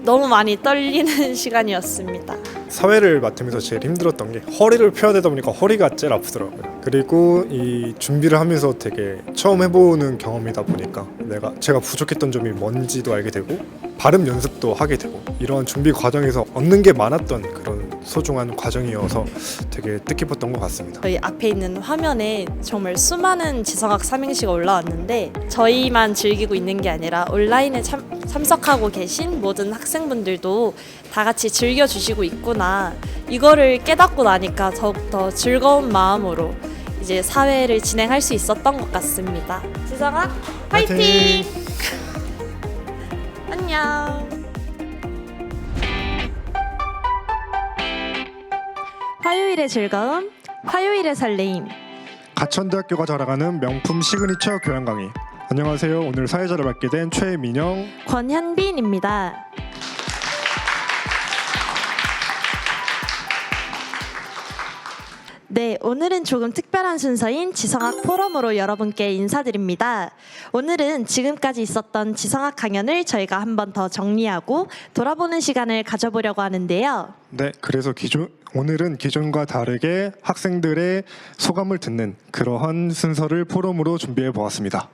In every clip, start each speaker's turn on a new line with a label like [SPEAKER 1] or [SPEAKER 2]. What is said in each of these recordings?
[SPEAKER 1] 너무 많이 떨리는 시간이었습니다.
[SPEAKER 2] 사회를 맡으면서 제일 힘들었던 게 허리를 펴야 되다 보니까 허리가 제일 아프더라고요. 그리고 이 준비를 하면서 되게 처음 해보는 경험이다 보니까 제가 부족했던 점이 뭔지도 알게 되고 발음 연습도 하게 되고 이런 준비 과정에서 얻는 게 많았던 그런 소중한 과정이어서 되게 뜻깊었던 것 같습니다.
[SPEAKER 1] 저희 앞에 있는 화면에 정말 수많은 지성학 삼행시가 올라왔는데 저희만 즐기고 있는 게 아니라 온라인에 참석하고 계신 모든 학생분들도 다 같이 즐겨주시고 있구나, 이거를 깨닫고 나니까 더욱더 즐거운 마음으로 이제 사회를 진행할 수 있었던 것 같습니다. 지성학 화이팅! 안녕. 화요일의 즐거움, 화요일의 설레임.
[SPEAKER 2] 가천대학교가 자랑하는 명품 시그니처 교양 강의. 안녕하세요. 오늘 사회자를 맡게 된 최민영,
[SPEAKER 1] 권현빈입니다. 네, 오늘은 조금 특별한 순서인 지성학 포럼으로 여러분께 인사드립니다. 오늘은 지금까지 있었던 지성학 강연을 저희가 한 번 더 정리하고 돌아보는 시간을 가져보려고 하는데요.
[SPEAKER 2] 네, 그래서 오늘은 기존과 다르게 학생들의 소감을 듣는 그러한 순서를 포럼으로 준비해 보았습니다.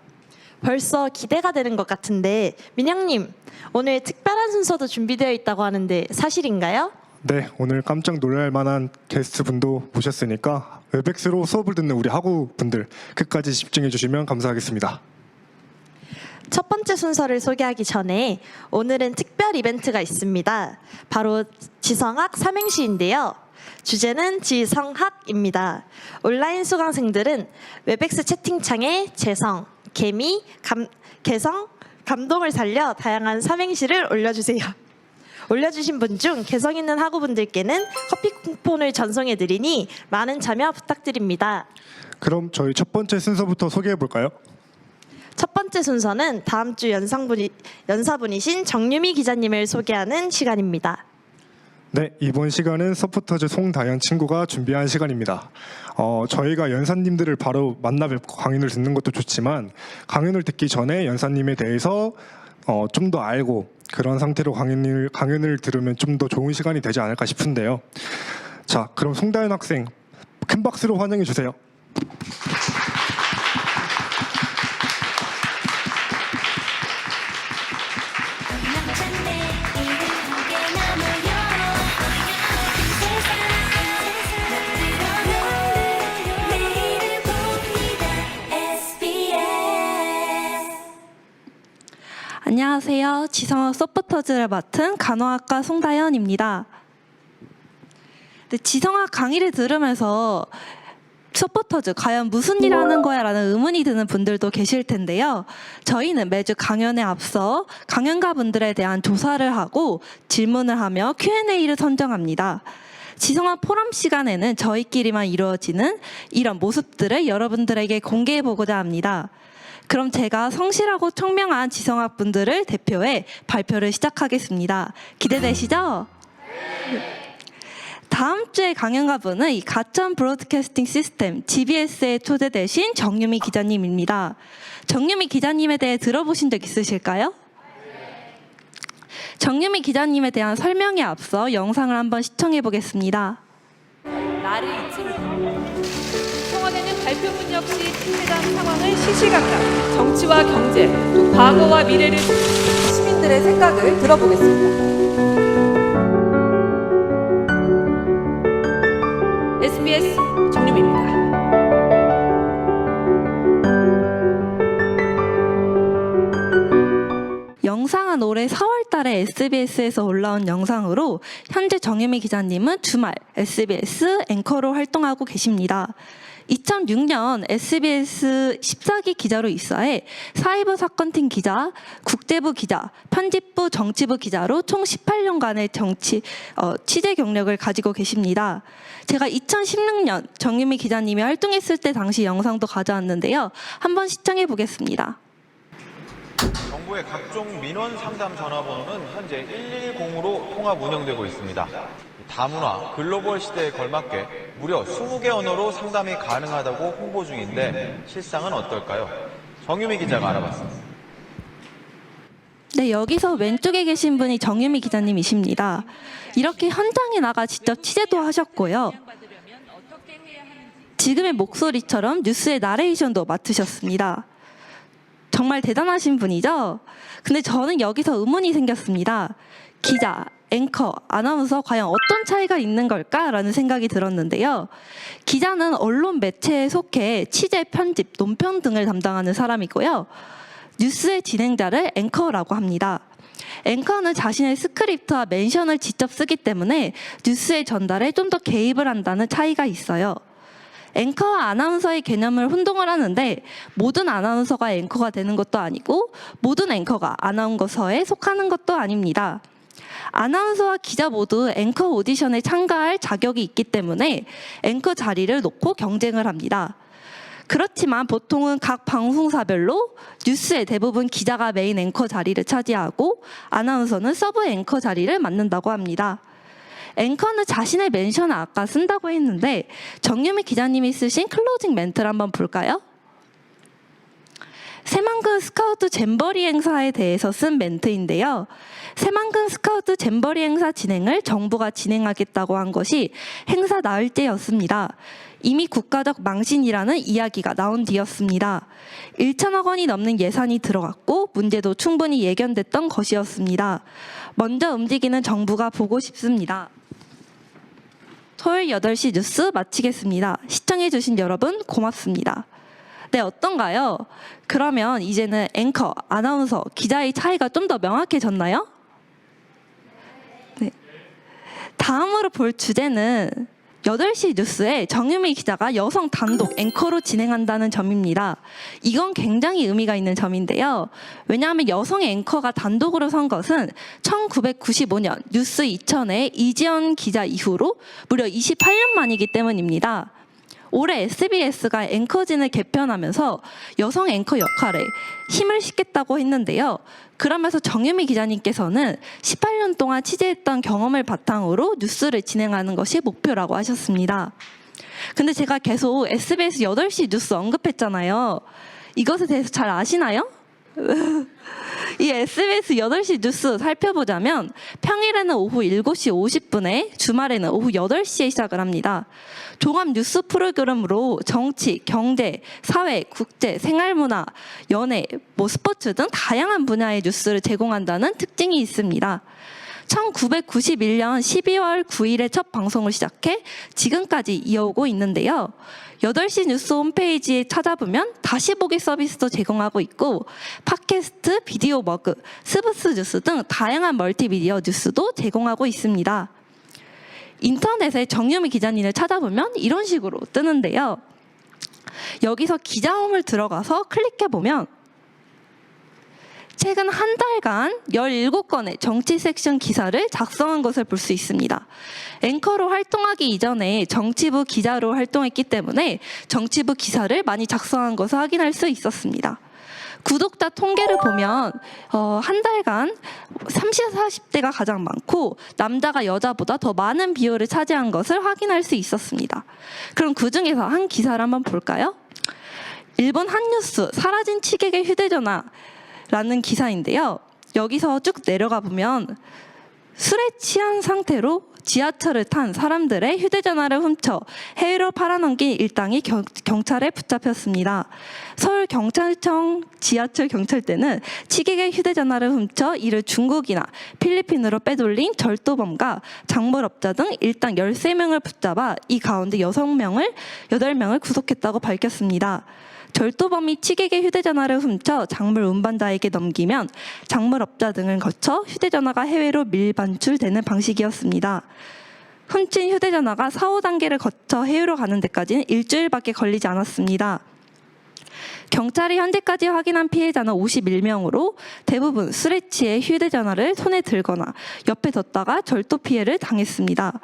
[SPEAKER 1] 벌써 기대가 되는 것 같은데 민영님, 오늘 특별한 순서도 준비되어 있다고 하는데 사실인가요?
[SPEAKER 2] 네, 오늘 깜짝 놀랄 만한 게스트분도 모셨으니까 웹엑스로 수업을 듣는 우리 학우분들 끝까지 집중해 주시면 감사하겠습니다.
[SPEAKER 1] 첫 번째 순서를 소개하기 전에 오늘은 특별 이벤트가 있습니다. 바로 지성학 삼행시인데요. 주제는 지성학입니다. 온라인 수강생들은 웹엑스 채팅창에 재성, 개미, 개성, 감동을 살려 다양한 삼행시를 올려주세요. 올려주신 분 중 개성 있는 학우분들께는 커피 쿠폰을 전송해드리니 많은 참여 부탁드립니다.
[SPEAKER 2] 그럼 저희 첫 번째 순서부터 소개해 볼까요?
[SPEAKER 1] 첫 번째 순서는 다음 주 연사분이신 정유미 기자님을 소개하는 시간입니다.
[SPEAKER 2] 네, 이번 시간은 서포터즈 송다현 친구가 준비한 시간입니다. 저희가 연사님들을 바로 만나 뵙고 강연을 듣는 것도 좋지만 강연을 듣기 전에 연사님에 대해서 좀 더 알고 그런 상태로 강연을 들으면 좀 더 좋은 시간이 되지 않을까 싶은데요. 자, 그럼 송다현 학생 큰 박수로 환영해 주세요.
[SPEAKER 3] 안녕하세요. 지성학 서포터즈를 맡은 간호학과 송다현입니다. 지성학 강의를 들으면서 서포터즈 과연 무슨 일 하는 거야 라는 의문이 드는 분들도 계실 텐데요. 저희는 매주 강연에 앞서 강연가 분들에 대한 조사를 하고 질문을 하며 Q&A를 선정합니다. 지성학 포럼 시간에는 저희끼리만 이루어지는 이런 모습들을 여러분들에게 공개해보고자 합니다. 그럼 제가 성실하고 청명한 지성학 분들을 대표해 발표를 시작하겠습니다. 기대되시죠? 다음 주에 강연가분은 이 가천 브로드캐스팅 시스템 GBS에 초대되신 정유미 기자님입니다. 정유미 기자님에 대해 들어보신 적 있으실까요? 정유미 기자님에 대한 설명에 앞서 영상을 한번 시청해 보겠습니다.
[SPEAKER 4] 나를 잊지 마. 청와대는 발표문 역시 tin계단 상황을 시시각각 정치와 경제, 또 과거와 미래를 시민들의 생각을 들어보겠습니다. SBS 정유미입니다.
[SPEAKER 3] 영상은 올해 4월 달에 SBS에서 올라온 영상으로 현재 정유미 기자님은 주말 SBS 앵커로 활동하고 계십니다. 2006년 SBS 14기 기자로 입사해 사이버 사건팀 기자, 국제부 기자, 편집부 정치부 기자로 총 18년간의 취재 경력을 가지고 계십니다. 제가 2016년 정유미 기자님이 활동했을 때 당시 영상도 가져왔는데요. 한번 시청해 보겠습니다.
[SPEAKER 5] 정부의 각종 민원 상담 전화번호는 현재 110으로 통합 운영되고 있습니다. 다문화, 글로벌 시대에 걸맞게 무려 20개 언어로 상담이 가능하다고 홍보 중인데 실상은 어떨까요? 정유미 기자가 알아봤습니다.
[SPEAKER 3] 네, 여기서 왼쪽에 계신 분이 정유미 기자님이십니다. 이렇게 현장에 나가 직접 취재도 하셨고요. 지금의 목소리처럼 뉴스의 나레이션도 맡으셨습니다. 정말 대단하신 분이죠? 근데 저는 여기서 의문이 생겼습니다. 기자, 앵커, 아나운서 과연 어떤 차이가 있는 걸까라는 생각이 들었는데요. 기자는 언론 매체에 속해 취재, 편집, 논평 등을 담당하는 사람이고요. 뉴스의 진행자를 앵커라고 합니다. 앵커는 자신의 스크립트와 멘션을 직접 쓰기 때문에 뉴스의 전달에 좀 더 개입을 한다는 차이가 있어요. 앵커와 아나운서의 개념을 혼동을 하는데 모든 아나운서가 앵커가 되는 것도 아니고 모든 앵커가 아나운서에 속하는 것도 아닙니다. 아나운서와 기자 모두 앵커 오디션에 참가할 자격이 있기 때문에 앵커 자리를 놓고 경쟁을 합니다. 그렇지만 보통은 각 방송사별로 뉴스의 대부분 기자가 메인 앵커 자리를 차지하고 아나운서는 서브 앵커 자리를 맡는다고 합니다. 앵커는 자신의 멘션을 아까 쓴다고 했는데 정유미 기자님이 쓰신 클로징 멘트를 한번 볼까요? 새만금 스카우트 잼버리 행사에 대해서 쓴 멘트인데요. 새만금 스카우트 잼버리 행사 진행을 정부가 진행하겠다고 한 것이 행사 나흘째였습니다. 이미 국가적 망신이라는 이야기가 나온 뒤였습니다. 1천억 원이 넘는 예산이 들어갔고 문제도 충분히 예견됐던 것이었습니다. 먼저 움직이는 정부가 보고 싶습니다. 토요일 8시 뉴스 마치겠습니다. 시청해주신 여러분 고맙습니다. 네, 어떤가요? 그러면 이제는 앵커, 아나운서, 기자의 차이가 좀 더 명확해졌나요? 네. 다음으로 볼 주제는 8시 뉴스에 정유미 기자가 여성 단독 앵커로 진행한다는 점입니다. 이건 굉장히 의미가 있는 점인데요. 왜냐하면 여성 앵커가 단독으로 선 것은 1995년 뉴스 2000의 이지연 기자 이후로 무려 28년 만이기 때문입니다. 올해 SBS가 앵커진을 개편하면서 여성 앵커 역할에 힘을 싣겠다고 했는데요. 그러면서 정유미 기자님께서는 18년 동안 취재했던 경험을 바탕으로 뉴스를 진행하는 것이 목표라고 하셨습니다. 근데 제가 계속 SBS 8시 뉴스 언급했잖아요. 이것에 대해서 잘 아시나요? 이 SBS 8시 뉴스 살펴보자면 평일에는 오후 7시 50분에 주말에는 오후 8시에 시작을 합니다. 종합 뉴스 프로그램으로 정치, 경제, 사회, 국제, 생활문화, 연예, 스포츠 등 다양한 분야의 뉴스를 제공한다는 특징이 있습니다. 1991년 12월 9일에 첫 방송을 시작해 지금까지 이어오고 있는데요. 8시 뉴스 홈페이지에 찾아보면 다시 보기 서비스도 제공하고 있고 팟캐스트, 비디오 머그, 스브스 뉴스 등 다양한 멀티미디어 뉴스도 제공하고 있습니다. 인터넷에 정유미 기자님을 찾아보면 이런 식으로 뜨는데요. 여기서 기자홈을 들어가서 클릭해보면 최근 한 달간 17건의 정치 섹션 기사를 작성한 것을 볼 수 있습니다. 앵커로 활동하기 이전에 정치부 기자로 활동했기 때문에 정치부 기사를 많이 작성한 것을 확인할 수 있었습니다. 구독자 통계를 보면 한 달간 30, 40대가 가장 많고 남자가 여자보다 더 많은 비율을 차지한 것을 확인할 수 있었습니다. 그럼 그중에서 한 기사를 한번 볼까요? 일본 한뉴스 사라진 취객의 휴대전화 라는 기사인데요. 여기서 쭉 내려가 보면 술에 취한 상태로 지하철을 탄 사람들의 휴대전화를 훔쳐 해외로 팔아넘긴 일당이 경찰에 붙잡혔습니다. 서울경찰청 지하철 경찰대는 취객의 휴대전화를 훔쳐 이를 중국이나 필리핀으로 빼돌린 절도범과 작물업자 등 일당 13명을 붙잡아 이 가운데 8명을 구속했다고 밝혔습니다. 절도범이 취객의 휴대전화를 훔쳐 작물 운반자에게 넘기면 작물업자 등을 거쳐 휴대전화가 해외로 밀반출되는 방식이었습니다. 훔친 휴대전화가 4, 5단계를 거쳐 해외로 가는 데까지는 일주일밖에 걸리지 않았습니다. 경찰이 현재까지 확인한 피해자는 51명으로 대부분 술에 취해 휴대전화를 손에 들거나 옆에 뒀다가 절도 피해를 당했습니다.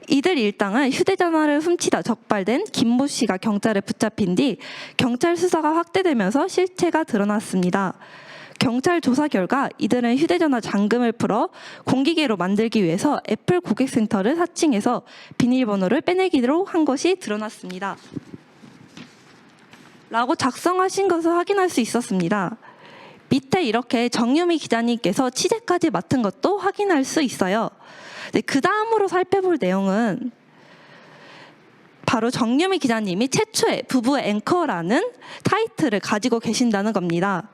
[SPEAKER 3] 이들 일당은 휴대전화를 훔치다 적발된 김모 씨가 경찰에 붙잡힌 뒤 경찰 수사가 확대되면서 실체가 드러났습니다. 경찰 조사 결과 이들은 휴대전화 잠금을 풀어 공기계로 만들기 위해서 애플 고객센터를 사칭해서 비밀번호를 빼내기로 한 것이 드러났습니다. 라고 작성하신 것을 확인할 수 있었습니다. 밑에 이렇게 정유미 기자님께서 취재까지 맡은 것도 확인할 수 있어요. 네, 그 다음으로 살펴볼 내용은 바로 정유미 기자님이 최초의 부부의 앵커라는 타이틀을 가지고 계신다는 겁니다.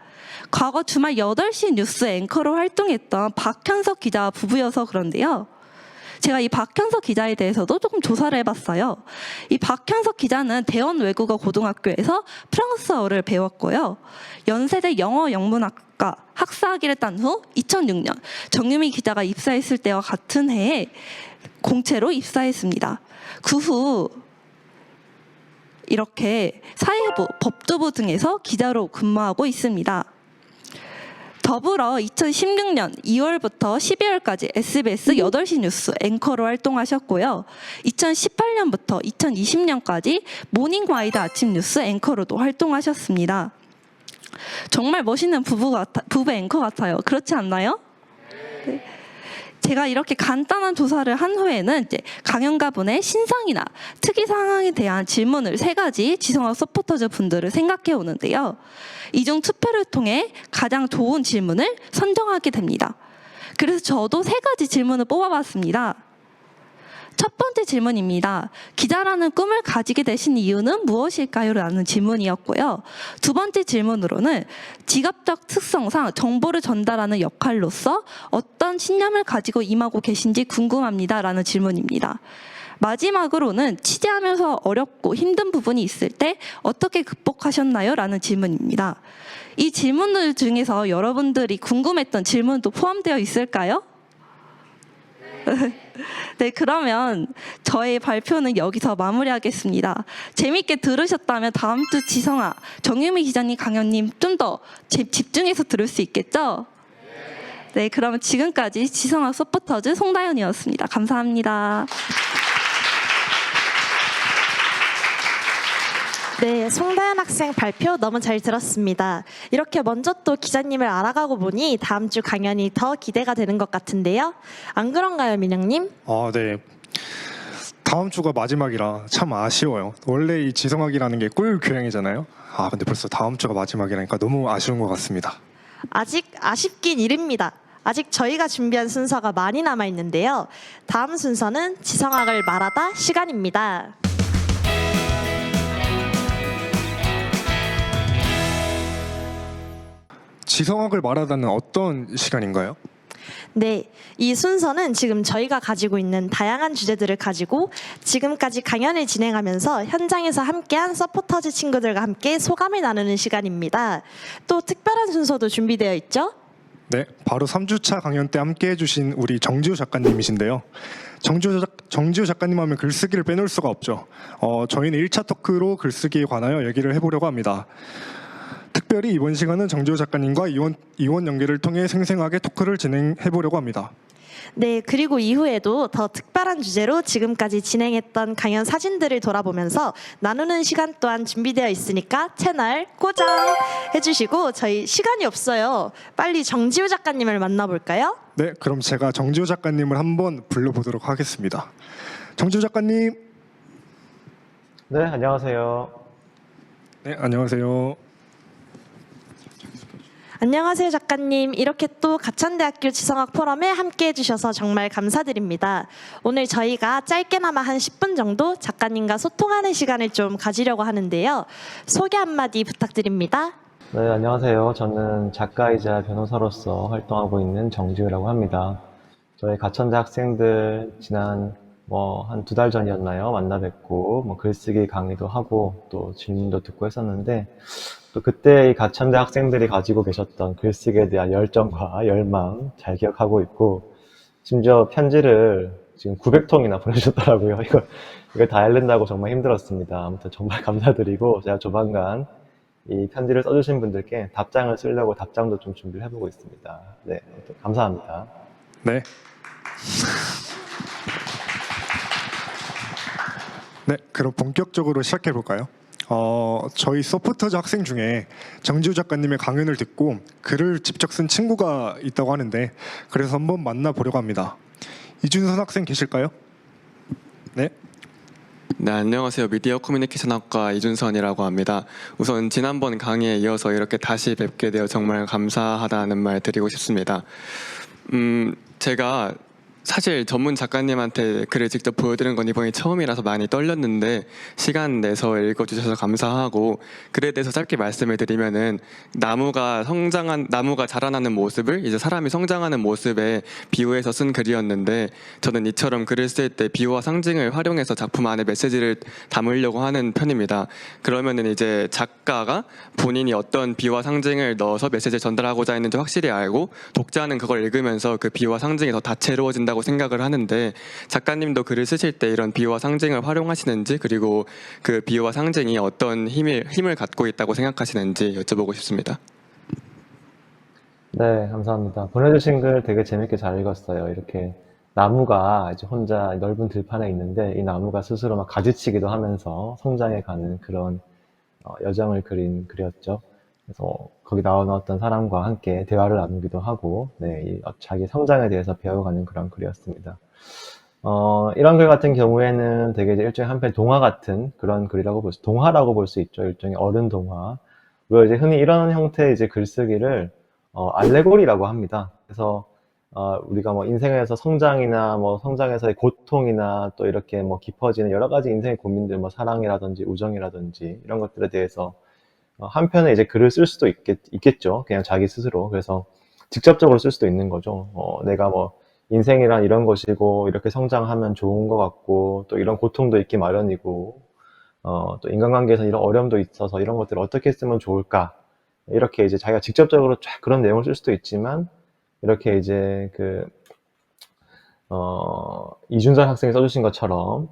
[SPEAKER 3] 과거 주말 8시 뉴스 앵커로 활동했던 박현석 기자와 부부여서 그런데요. 제가 이 박현석 기자에 대해서도 조금 조사를 해봤어요. 이 박현석 기자는 대원 외국어 고등학교에서 프랑스어를 배웠고요. 연세대 영어 영문학과 학사학위를 딴 후 2006년 정유미 기자가 입사했을 때와 같은 해에 공채로 입사했습니다. 그 후 이렇게 사회부, 법조부 등에서 기자로 근무하고 있습니다. 더불어 2016년 2월부터 12월까지 SBS 8시 뉴스 앵커로 활동하셨고요. 2018년부터 2020년까지 모닝와이드 아침 뉴스 앵커로도 활동하셨습니다. 정말 멋있는 부부 앵커 같아요. 그렇지 않나요? 네. 제가 이렇게 간단한 조사를 한 후에는 이제 강연가분의 신상이나 특이 상황에 대한 질문을 3가지 지성학 서포터즈 분들을 생각해 오는데요. 이 중 투표를 통해 가장 좋은 질문을 선정하게 됩니다. 그래서 저도 3가지 질문을 뽑아봤습니다. 첫 번째 질문입니다. 기자라는 꿈을 가지게 되신 이유는 무엇일까요? 라는 질문이었고요. 두 번째 질문으로는 직업적 특성상 정보를 전달하는 역할로서 어떤 신념을 가지고 임하고 계신지 궁금합니다. 라는 질문입니다. 마지막으로는 취재하면서 어렵고 힘든 부분이 있을 때 어떻게 극복하셨나요? 라는 질문입니다. 이 질문들 중에서 여러분들이 궁금했던 질문도 포함되어 있을까요? 네, 그러면 저의 발표는 여기서 마무리하겠습니다. 재밌게 들으셨다면 다음 주 지성아, 정유미 기자님, 강연님 좀 더 집중해서 들을 수 있겠죠? 네, 그러면 지금까지 지성아 서포터즈 송다연이었습니다. 감사합니다.
[SPEAKER 1] 네, 송다연 학생 발표 너무 잘 들었습니다. 이렇게 먼저 또 기자님을 알아가고 보니 다음 주 강연이 더 기대가 되는 것 같은데요. 안 그런가요, 민영님?
[SPEAKER 2] 네. 다음 주가 마지막이라 참 아쉬워요. 원래 이 지성학이라는 게 꿀 교양이잖아요. 근데 벌써 다음 주가 마지막이라니까 너무 아쉬운 것 같습니다.
[SPEAKER 1] 아직 아쉽긴 이릅니다. 아직 저희가 준비한 순서가 많이 남아 있는데요. 다음 순서는 지성학을 말하다 시간입니다.
[SPEAKER 2] 지성학을 말하다는 어떤 시간인가요?
[SPEAKER 1] 네, 이 순서는 지금 저희가 가지고 있는 다양한 주제들을 가지고 지금까지 강연을 진행하면서 현장에서 함께한 서포터즈 친구들과 함께 소감을 나누는 시간입니다. 또 특별한 순서도 준비되어 있죠?
[SPEAKER 2] 네, 바로 3주차 강연 때 함께 해주신 우리 정지우 작가님이신데요. 정지우 작가님 하면 글쓰기를 빼놓을 수가 없죠. 저희는 1차 토크로 글쓰기에 관하여 얘기를 해보려고 합니다. 특별히 이번 시간은 정지호 작가님과 이원 연계를 통해 생생하게 토크를 진행해보려고 합니다.
[SPEAKER 1] 네, 그리고 이후에도 더 특별한 주제로 지금까지 진행했던 강연 사진들을 돌아보면서 나누는 시간 또한 준비되어 있으니까 채널 고정해주시고 저희 시간이 없어요. 빨리 정지호 작가님을 만나볼까요?
[SPEAKER 2] 네, 그럼 제가 정지호 작가님을 한번 불러보도록 하겠습니다. 정지호 작가님.
[SPEAKER 6] 네, 안녕하세요.
[SPEAKER 2] 네, 안녕하세요.
[SPEAKER 1] 안녕하세요 작가님. 이렇게 또 가천대학교 지성학 포럼에 함께 해주셔서 정말 감사드립니다. 오늘 저희가 짧게나마 한 10분 정도 작가님과 소통하는 시간을 좀 가지려고 하는데요. 소개 한마디 부탁드립니다.
[SPEAKER 6] 네, 안녕하세요. 저는 작가이자 변호사로서 활동하고 있는 정지우라고 합니다. 저희 가천대 학생들 지난 한 2달 전이었나요? 만나 뵙고 글쓰기 강의도 하고 또 질문도 듣고 했었는데 또 그때 이 가천대 학생들이 가지고 계셨던 글쓰기에 대한 열정과 열망 잘 기억하고 있고 심지어 편지를 지금 900통이나 보내주셨더라고요. 이걸 다 읽는다고 정말 힘들었습니다. 아무튼 정말 감사드리고 제가 조만간 이 편지를 써주신 분들께 답장을 쓰려고 답장도 좀 준비를 해보고 있습니다. 네, 아무튼 감사합니다.
[SPEAKER 2] 네. 네, 그럼 본격적으로 시작해 볼까요? 저희 서포터즈 학생 중에 정지우 작가님의 강연을 듣고 글을 직접 쓴 친구가 있다고 하는데 그래서 한번 만나보려고 합니다. 이준선 학생 계실까요? 네.
[SPEAKER 7] 네, 안녕하세요. 미디어 커뮤니케이션학과 이준선이라고 합니다. 우선 지난번 강의에 이어서 이렇게 다시 뵙게 되어 정말 감사하다는 말 드리고 싶습니다. 제가 사실 전문 작가님한테 글을 직접 보여드린 건 이번이 처음이라서 많이 떨렸는데 시간 내서 읽어주셔서 감사하고, 글에 대해서 짧게 말씀을 드리면은 나무가 자라나는 모습을 이제 사람이 성장하는 모습에 비유해서 쓴 글이었는데, 저는 이처럼 글을 쓸 때 비유와 상징을 활용해서 작품 안에 메시지를 담으려고 하는 편입니다. 그러면은 이제 작가가 본인이 어떤 비유와 상징을 넣어서 메시지를 전달하고자 했는지 확실히 알고, 독자는 그걸 읽으면서 그 비유와 상징이 더 다채로워진다고 생각을 하는데, 작가님도 글을 쓰실 때 이런 비유와 상징을 활용하시는지, 그리고 그 비유와 상징이 어떤 힘을 갖고 있다고 생각하시는지 여쭤보고 싶습니다.
[SPEAKER 6] 네, 감사합니다. 보내주신 글 되게 재밌게 잘 읽었어요. 이렇게 나무가 이제 혼자 넓은 들판에 있는데 이 나무가 스스로 막 가지치기도 하면서 성장해 가는 그런 여정을 그린 글이었죠. 그래서 거기 나오는 어떤 사람과 함께 대화를 나누기도 하고, 네, 자기 성장에 대해서 배워가는 그런 글이었습니다. 이런 글 같은 경우에는 되게 이제 일종의 한편 동화 같은 그런 글이라고 동화라고 볼 수 있죠. 일종의 어른 동화. 우리가 이제 흔히 이런 형태의 이제 글쓰기를 알레고리라고 합니다. 그래서 우리가 뭐 인생에서 성장이나 뭐 성장에서의 고통이나 또 이렇게 뭐 깊어지는 여러 가지 인생의 고민들, 뭐 사랑이라든지 우정이라든지 이런 것들에 대해서 한편에 이제 글을 쓸 수도 있겠죠. 그냥 자기 스스로. 그래서 직접적으로 쓸 수도 있는 거죠. 내가 뭐 인생이란 이런 것이고 이렇게 성장하면 좋은 것 같고 또 이런 고통도 있기 마련이고 또 인간관계에서 이런 어려움도 있어서 이런 것들을 어떻게 쓰면 좋을까, 이렇게 이제 자기가 직접적으로 쫙 그런 내용을 쓸 수도 있지만, 이렇게 이제 이준선 학생이 써주신 것처럼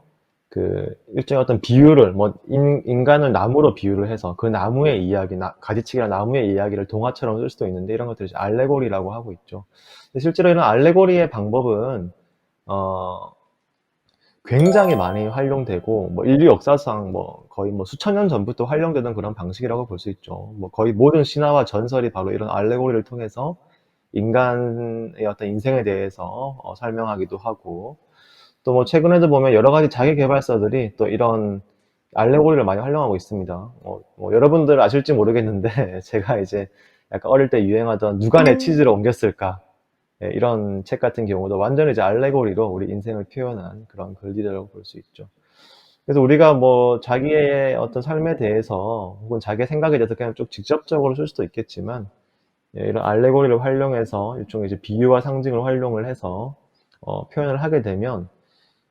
[SPEAKER 6] 일종의 어떤 비유를, 뭐 인간을 나무로 비유를 해서 그 나무의 이야기, 가지치기나 나무의 이야기를 동화처럼 쓸 수도 있는데, 이런 것들을 이제 알레고리라고 하고 있죠. 근데 실제로 이런 알레고리의 방법은 굉장히 많이 활용되고, 뭐 인류 역사상 뭐 거의 뭐 수천 년 전부터 활용되던 그런 방식이라고 볼 수 있죠. 뭐 거의 모든 신화와 전설이 바로 이런 알레고리를 통해서 인간의 어떤 인생에 대해서 설명하기도 하고, 또 뭐 최근에도 보면 여러 가지 자기 개발서들이 또 이런 알레고리를 많이 활용하고 있습니다. 뭐 여러분들 아실지 모르겠는데 제가 이제 약간 어릴 때 유행하던 누가 내 치즈를 옮겼을까, 예, 이런 책 같은 경우도 완전히 이제 알레고리로 우리 인생을 표현한 그런 글들이라고 볼 수 있죠. 그래서 우리가 뭐 자기의 어떤 삶에 대해서 혹은 자기의 생각에 대해서 그냥 좀 직접적으로 쓸 수도 있겠지만, 예, 이런 알레고리를 활용해서 일종의 이제 비유와 상징을 활용을 해서 표현을 하게 되면,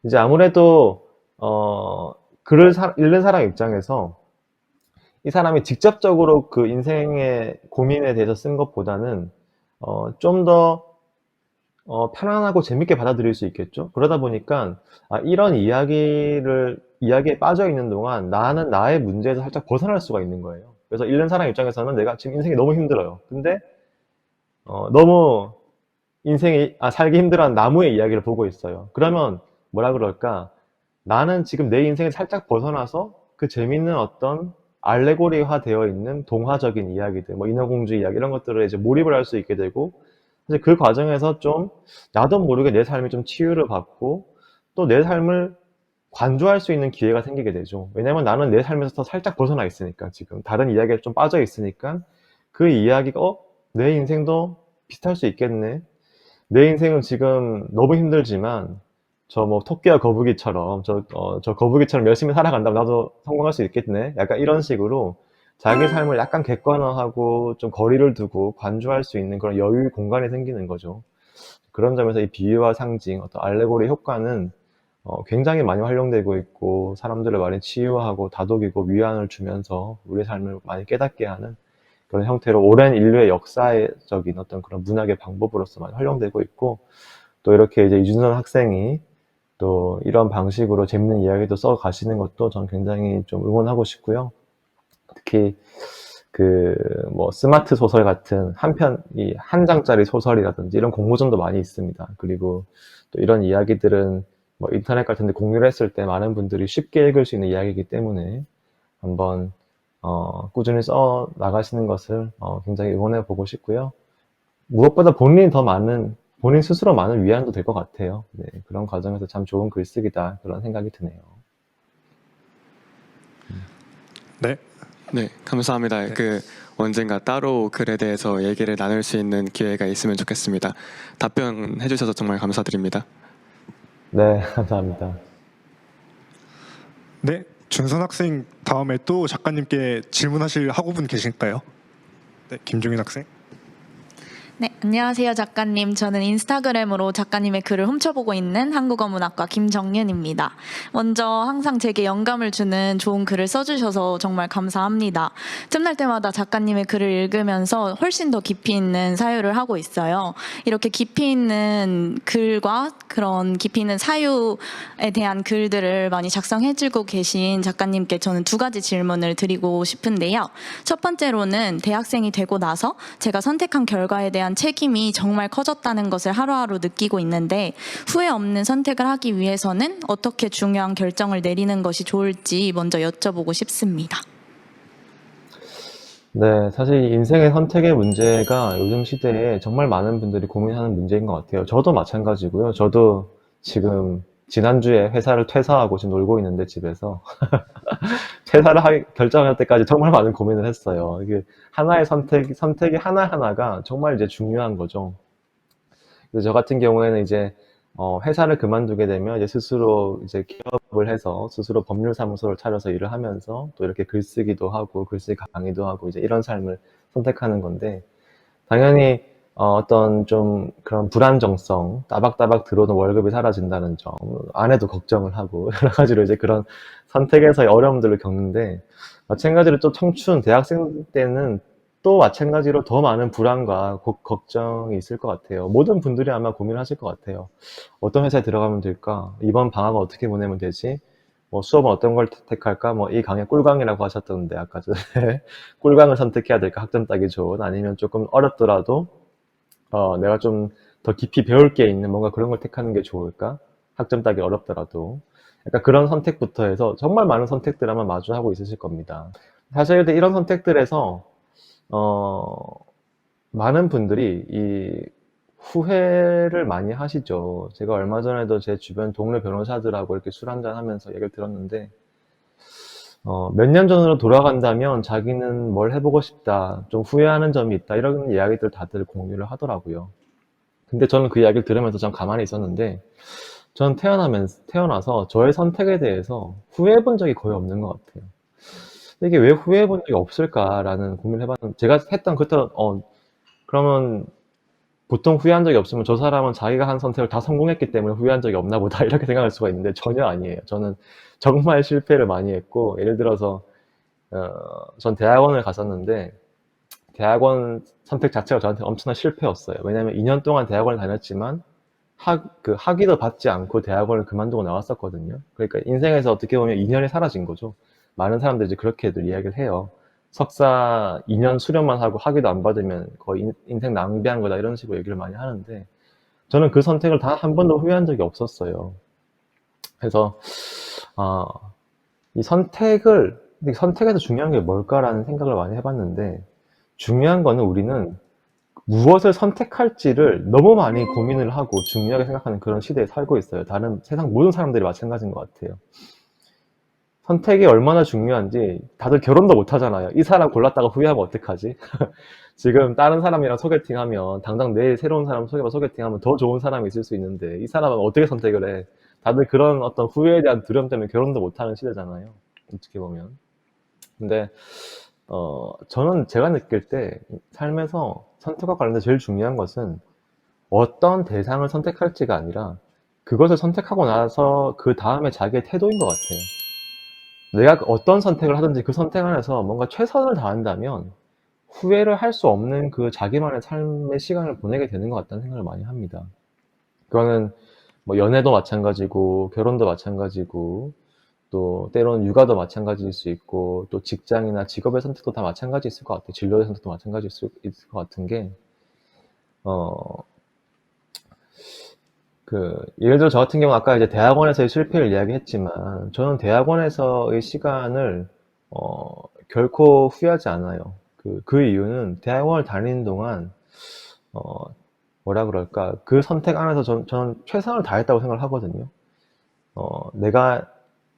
[SPEAKER 6] 이제 아무래도 글을 읽는 사람 입장에서 이 사람이 직접적으로 그 인생의 고민에 대해서 쓴 것보다는 좀 더 편안하고 재밌게 받아들일 수 있겠죠. 그러다 보니까 이런 이야기에 빠져 있는 동안 나는 나의 문제에서 살짝 벗어날 수가 있는 거예요. 그래서 읽는 사람 입장에서는 내가 지금 인생이 너무 힘들어요. 근데 너무 인생이 살기 힘들어하는 나무의 이야기를 보고 있어요. 그러면 뭐라 그럴까? 나는 지금 내 인생에 살짝 벗어나서 그 재밌는 어떤 알레고리화 되어 있는 동화적인 이야기들, 뭐 인어공주 이야기 이런 것들을 이제 몰입을 할 수 있게 되고, 사실 그 과정에서 좀 나도 모르게 내 삶이 좀 치유를 받고 또 내 삶을 관조할 수 있는 기회가 생기게 되죠. 왜냐면 나는 내 삶에서 더 살짝 벗어나 있으니까, 지금 다른 이야기에 좀 빠져 있으니까 그 이야기가 내 인생도 비슷할 수 있겠네. 내 인생은 지금 너무 힘들지만 저 뭐 토끼와 거북이처럼 저 거북이처럼 열심히 살아간다면 나도 성공할 수 있겠네. 약간 이런 식으로 자기 삶을 약간 객관화하고 좀 거리를 두고 관조할 수 있는 그런 여유 공간이 생기는 거죠. 그런 점에서 이 비유와 상징, 어떤 알레고리 효과는 굉장히 많이 활용되고 있고, 사람들을 많이 치유하고 다독이고 위안을 주면서 우리의 삶을 많이 깨닫게 하는 그런 형태로 오랜 인류의 역사적인 어떤 그런 문학의 방법으로서 많이 활용되고 있고, 또 이렇게 이제 이준선 학생이 또 이런 방식으로 재밌는 이야기도 써 가시는 것도 전 굉장히 좀 응원하고 싶고요. 특히 뭐 스마트 소설 같은 한 장짜리 소설이라든지 이런 공모전도 많이 있습니다. 그리고 또 이런 이야기들은 뭐 인터넷 같은 데 공유를 했을 때 많은 분들이 쉽게 읽을 수 있는 이야기이기 때문에 한번 꾸준히 써 나가시는 것을 굉장히 응원해 보고 싶고요. 무엇보다 본인 스스로 많은 위안도 될 것 같아요. 네, 그런 과정에서 참 좋은 글쓰기다, 그런 생각이 드네요.
[SPEAKER 2] 네.
[SPEAKER 7] 네, 감사합니다. 언젠가 따로 글에 대해서 얘기를 나눌 수 있는 기회가 있으면 좋겠습니다. 답변해 주셔서 정말 감사드립니다.
[SPEAKER 6] 네, 감사합니다.
[SPEAKER 2] 네. 준선 학생 다음에 또 작가님께 질문하실 학우분 계실까요? 네, 김종인 학생.
[SPEAKER 8] 네, 안녕하세요, 작가님. 저는 인스타그램으로 작가님의 글을 훔쳐보고 있는 한국어문학과 김정윤입니다. 먼저 항상 제게 영감을 주는 좋은 글을 써주셔서 정말 감사합니다. 틈날 때마다 작가님의 글을 읽으면서 훨씬 더 깊이 있는 사유를 하고 있어요. 이렇게 깊이 있는 글과 그런 깊이 있는 사유에 대한 글들을 많이 작성해주고 계신 작가님께 저는 두 가지 질문을 드리고 싶은데요. 첫 번째로는 대학생이 되고 나서 제가 선택한 결과에 대한 책임이 정말 커졌다는 것을 하루하루 느끼고 있는데 후회 없는 선택을 하기 위해서는 어떻게 중요한 결정을 내리는 것이 좋을지 먼저 여쭤보고 싶습니다.
[SPEAKER 6] 네, 사실 인생의 선택의 문제가 요즘 시대에 정말 많은 분들이 고민하는 문제인 것 같아요. 저도 마찬가지고요. 저도 지금 지난주에 회사를 퇴사하고 지금 놀고 있는데 집에서 결정할 때까지 정말 많은 고민을 했어요. 이게 하나의 선택이 하나하나가 정말 이제 중요한 거죠. 그래서 저 같은 경우에는 이제 회사를 그만두게 되면 이제 스스로 이제 기업을 해서 스스로 법률사무소를 차려서 일을 하면서 또 이렇게 글쓰기도 하고 글쓰기 강의도 하고 이제 이런 삶을 선택하는 건데 당연히 어떤 좀 그런 불안정성, 따박따박 들어오는 월급이 사라진다는 점, 아내도 걱정을 하고 여러 가지로 이제 그런 선택에서의 어려움들을 겪는데 마찬가지로 또 청춘 대학생 때는 또 마찬가지로 더 많은 불안과 걱정이 있을 것 같아요. 모든 분들이 아마 고민을 하실 것 같아요. 어떤 회사에 들어가면 될까? 이번 방학은 어떻게 보내면 되지? 뭐 수업은 어떤 걸 택할까? 뭐 이 강의 꿀강이라고 하셨던데 아까 전에 꿀강을 선택해야 될까? 학점 따기 좋은 아니면 조금 어렵더라도 내가 좀 더 깊이 배울 게 있는 뭔가 그런 걸 택하는 게 좋을까? 학점 따기 어렵더라도 약간 그런 선택부터 해서 정말 많은 선택들 아마 마주하고 있으실 겁니다. 사실 근데 이런 선택들에서 많은 분들이 이 후회를 많이 하시죠. 제가 얼마 전에도 제 주변 동료 변호사들하고 이렇게 술 한잔 하면서 얘기를 들었는데 몇 년 전으로 돌아간다면 자기는 뭘 해보고 싶다, 좀 후회하는 점이 있다, 이런 이야기들 다들 공유를 하더라고요. 근데 저는 그 이야기를 들으면서 좀 가만히 있었는데, 전 태어나서 저의 선택에 대해서 후회해 본 적이 거의 없는 것 같아요. 이게 왜 후회해 본 적이 없을까라는 고민을 해봤는데, 제가 했던 그러면 보통 후회한 적이 없으면 저 사람은 자기가 한 선택을 다 성공했기 때문에 후회한 적이 없나 보다 이렇게 생각할 수가 있는데 전혀 아니에요. 저는 정말 실패를 많이 했고 예를 들어서 전 대학원을 갔었는데 대학원 선택 자체가 저한테 엄청난 실패였어요. 왜냐하면 2년 동안 대학원을 다녔지만 학위도 받지 않고 대학원을 그만두고 나왔었거든요. 그러니까 인생에서 어떻게 보면 2년이 사라진 거죠. 많은 사람들이 이제 그렇게들 이야기를 해요. 석사 2년 수련만 하고 학위도 안 받으면 거의 인생 낭비한 거다 이런 식으로 얘기를 많이 하는데 저는 그 선택을 단 한 번도 후회한 적이 없었어요. 그래서 이 선택에서 중요한 게 뭘까라는 생각을 많이 해봤는데 중요한 거는 우리는 무엇을 선택할지를 너무 많이 고민을 하고 중요하게 생각하는 그런 시대에 살고 있어요. 다른 세상 모든 사람들이 마찬가지인 것 같아요. 선택이 얼마나 중요한지 다들 결혼도 못 하잖아요. 이 사람 골랐다가 후회하면 어떡하지? 지금 다른 사람이랑 소개팅하면 당장 내일 새로운 사람 소개팅하면 더 좋은 사람이 있을 수 있는데 이 사람은 어떻게 선택을 해? 다들 그런 어떤 후회에 대한 두려움 때문에 결혼도 못 하는 시대잖아요. 어떻게 보면. 근데 저는 제가 느낄 때 삶에서 선택과 관련해서 제일 중요한 것은 어떤 대상을 선택할지가 아니라 그것을 선택하고 나서 그 다음에 자기의 태도인 것 같아요. 내가 어떤 선택을 하든지 그 선택 안에서 뭔가 최선을 다한다면 후회를 할 수 없는 그 자기만의 삶의 시간을 보내게 되는 것 같다는 생각을 많이 합니다. 그거는 뭐 연애도 마찬가지고 결혼도 마찬가지고 또 때로는 육아도 마찬가지일 수 있고 또 직장이나 직업의 선택도 다 마찬가지일 것 같아요. 진로의 선택도 마찬가지일 수 있을 것 같은 게 예를 들어 저 같은 경우 아까 이제 대학원에서의 실패를 이야기했지만 저는 대학원에서의 시간을 결코 후회하지 않아요. 그 이유는 대학원을 다니는 동안 뭐라 그럴까 그 선택 안에서 저는 최선을 다했다고 생각을 하거든요. 내가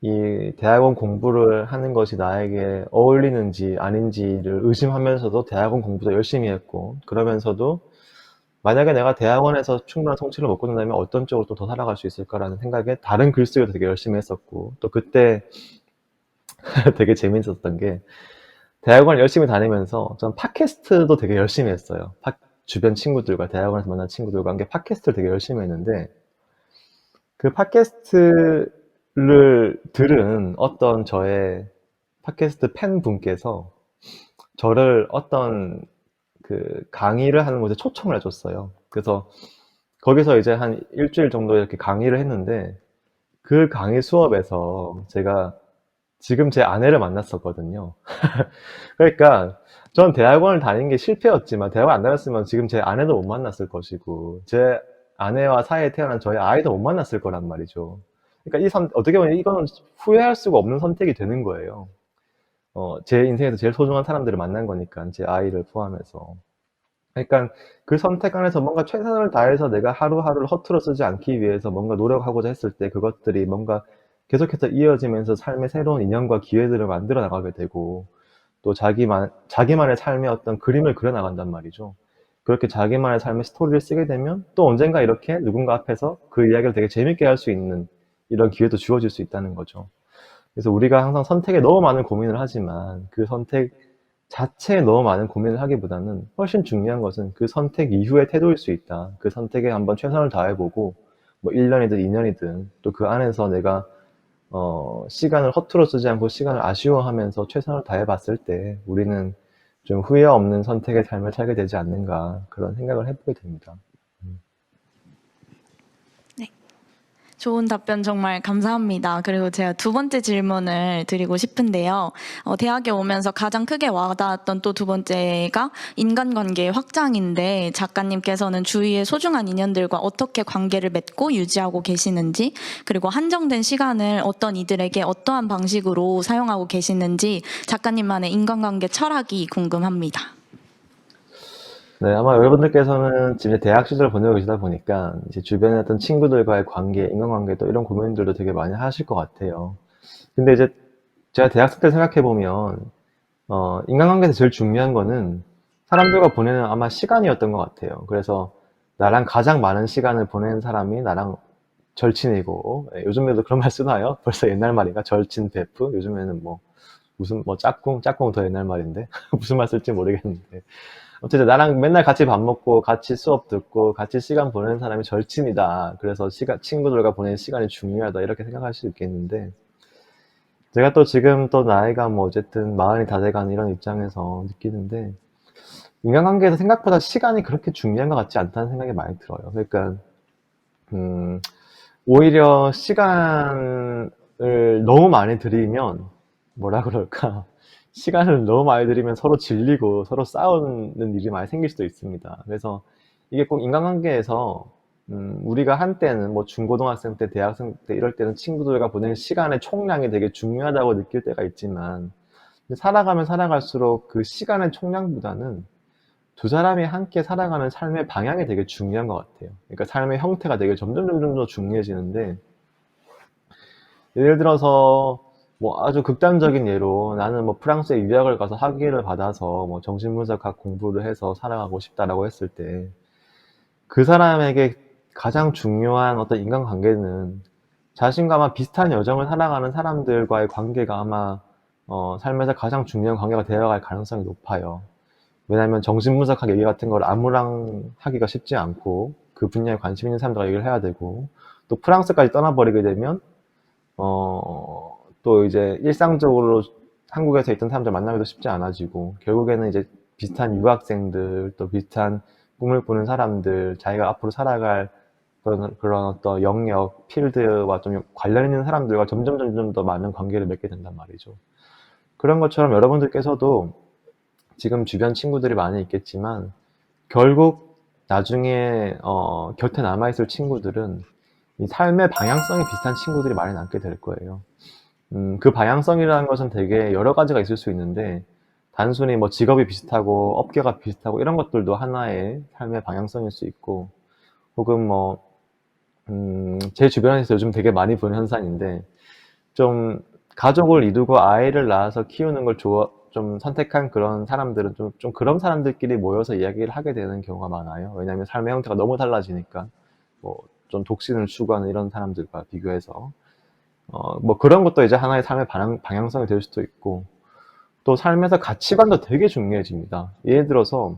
[SPEAKER 6] 이 대학원 공부를 하는 것이 나에게 어울리는지 아닌지를 의심하면서도 대학원 공부도 열심히 했고, 그러면서도 만약에 내가 대학원에서 충분한 성취를 못 거둔다면 어떤 쪽으로 또 더 살아갈 수 있을까라는 생각에 다른 글쓰기도 되게 열심히 했었고, 또 그때 되게 재밌었던 게 대학원을 열심히 다니면서 전 팟캐스트도 되게 열심히 했어요. 주변 친구들과 대학원에서 만난 친구들과 함께 팟캐스트를 되게 열심히 했는데, 그 팟캐스트를 들은 어떤 저의 팟캐스트 팬분께서 저를 어떤 그 강의를 하는 곳에 초청을 해줬어요. 그래서 거기서 이제 한 일주일 정도 이렇게 강의를 했는데, 그 강의 수업에서 제가 지금 제 아내를 만났었거든요. 그러니까 전 대학원을 다닌 게 실패였지만, 대학원 안 다녔으면 지금 제 아내도 못 만났을 것이고, 제 아내와 사이에 태어난 저희 아이도 못 만났을 거란 말이죠. 그러니까 어떻게 보면 이거는 후회할 수가 없는 선택이 되는 거예요. 제 인생에서 제일 소중한 사람들을 만난 거니까, 제 아이를 포함해서. 그러니까 그 선택 안에서 뭔가 최선을 다해서 내가 하루하루를 허투루 쓰지 않기 위해서 뭔가 노력하고자 했을 때, 그것들이 뭔가 계속해서 이어지면서 삶의 새로운 인연과 기회들을 만들어 나가게 되고, 또 자기만의 삶의 어떤 그림을 그려 나간단 말이죠. 그렇게 자기만의 삶의 스토리를 쓰게 되면 또 언젠가 이렇게 누군가 앞에서 그 이야기를 되게 재밌게 할 수 있는 이런 기회도 주어질 수 있다는 거죠. 그래서 우리가 항상 선택에 너무 많은 고민을 하지만, 그 선택 자체에 너무 많은 고민을 하기보다는 훨씬 중요한 것은 그 선택 이후의 태도일 수 있다. 그 선택에 한번 최선을 다해보고, 뭐 1년이든 2년이든 또 그 안에서 내가 시간을 허투루 쓰지 않고 시간을 아쉬워하면서 최선을 다해봤을 때 우리는 좀 후회 없는 선택의 삶을 살게 되지 않는가, 그런 생각을 해보게 됩니다.
[SPEAKER 8] 좋은 답변 정말 감사합니다. 그리고 제가 두 번째 질문을 드리고 싶은데요. 대학에 오면서 가장 크게 와닿았던 또 두 번째가 인간관계의 확장인데, 작가님께서는 주위의 소중한 인연들과 어떻게 관계를 맺고 유지하고 계시는지, 그리고 한정된 시간을 어떤 이들에게 어떠한 방식으로 사용하고 계시는지 작가님만의 인간관계 철학이 궁금합니다.
[SPEAKER 6] 네, 아마 여러분들께서는 지금 대학 시절을 보내고 계시다 보니까 이제 주변에 어떤 친구들과의 관계, 인간관계, 또 이런 고민들도 되게 많이 하실 것 같아요. 근데 이제 제가 대학생 때 생각해 보면, 인간관계에서 제일 중요한 거는 사람들과 보내는 아마 시간이었던 것 같아요. 그래서 나랑 가장 많은 시간을 보내는 사람이 나랑 절친이고, 요즘에도 그런 말 쓰나요? 벌써 옛날 말인가? 절친, 베프? 요즘에는 무슨 짝꿍은 더 옛날 말인데 무슨 말 쓸지 모르겠는데, 어쨌든 나랑 맨날 같이 밥 먹고 같이 수업 듣고 같이 시간 보내는 사람이 절친이다. 그래서 친구들과 보내는 시간이 중요하다, 이렇게 생각할 수 있겠는데, 제가 또 지금 또 나이가 어쨌든 40이 다 돼가는 이런 입장에서 느끼는데, 인간관계에서 생각보다 시간이 그렇게 중요한 것 같지 않다는 생각이 많이 들어요. 그러니까 오히려 시간을 너무 많이 들이면 뭐라 그럴까, 시간을 너무 많이 들이면 서로 질리고 서로 싸우는 일이 많이 생길 수도 있습니다. 그래서 이게 꼭 인간관계에서 우리가 한때는 중고등학생 때, 대학생 때 이럴 때는 친구들과 보내는 시간의 총량이 되게 중요하다고 느낄 때가 있지만, 살아가면 살아갈수록 그 시간의 총량보다는 두 사람이 함께 살아가는 삶의 방향이 되게 중요한 것 같아요. 그러니까 삶의 형태가 되게 점점 더 중요해지는데, 예를 들어서 아주 극단적인 예로 나는 프랑스에 유학을 가서 학위를 받아서 정신분석학 공부를 해서 살아가고 싶다라고 했을 때, 그 사람에게 가장 중요한 어떤 인간관계는 자신과 아마 비슷한 여정을 살아가는 사람들과의 관계가 아마 삶에서 가장 중요한 관계가 되어갈 가능성이 높아요. 왜냐하면 정신분석학 얘기 같은 걸 아무랑 하기가 쉽지 않고, 그 분야에 관심 있는 사람들과 얘기를 해야 되고, 또 프랑스까지 떠나버리게 되면 또 이제 일상적으로 한국에서 있던 사람들 만나기도 쉽지 않아지고, 결국에는 이제 비슷한 유학생들, 또 비슷한 꿈을 꾸는 사람들, 자기가 앞으로 살아갈 그런 어떤 영역, 필드와 좀 관련 있는 사람들과 점점 더 많은 관계를 맺게 된단 말이죠. 그런 것처럼 여러분들께서도 지금 주변 친구들이 많이 있겠지만, 결국 나중에 곁에 남아있을 친구들은 이 삶의 방향성이 비슷한 친구들이 많이 남게 될 거예요. 그 방향성이라는 것은 되게 여러 가지가 있을 수 있는데, 단순히 직업이 비슷하고 업계가 비슷하고 이런 것들도 하나의 삶의 방향성일 수 있고, 혹은 제 주변에서 요즘 되게 많이 보는 현상인데, 좀 가족을 이루고 아이를 낳아서 키우는 걸 좀 선택한 그런 사람들은 좀 그런 사람들끼리 모여서 이야기를 하게 되는 경우가 많아요. 왜냐하면 삶의 형태가 너무 달라지니까. 뭐 좀 독신을 추구하는 이런 사람들과 비교해서. 뭐 그런 것도 이제 하나의 삶의 방향성이 될 수도 있고, 또 삶에서 가치관도 되게 중요해집니다. 예를 들어서,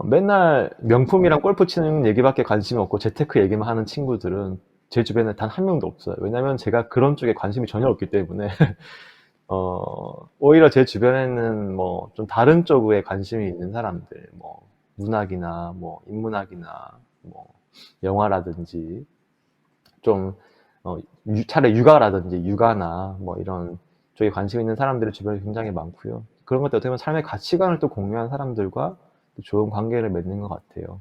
[SPEAKER 6] 맨날 명품이랑 골프 치는 얘기밖에 관심이 없고 재테크 얘기만 하는 친구들은 제 주변에 단 한 명도 없어요. 왜냐면 제가 그런 쪽에 관심이 전혀 없기 때문에, 오히려 제 주변에는 뭐 좀 다른 쪽에 관심이 있는 사람들, 뭐 문학이나 뭐 인문학이나 뭐 영화라든지 좀 차라리 육아라든지 육아나 뭐 이런 쪽에 관심 있는 사람들이 주변에 굉장히 많고요. 그런 것들 어떻게 보면 삶의 가치관을 또 공유한 사람들과 또 좋은 관계를 맺는 것 같아요.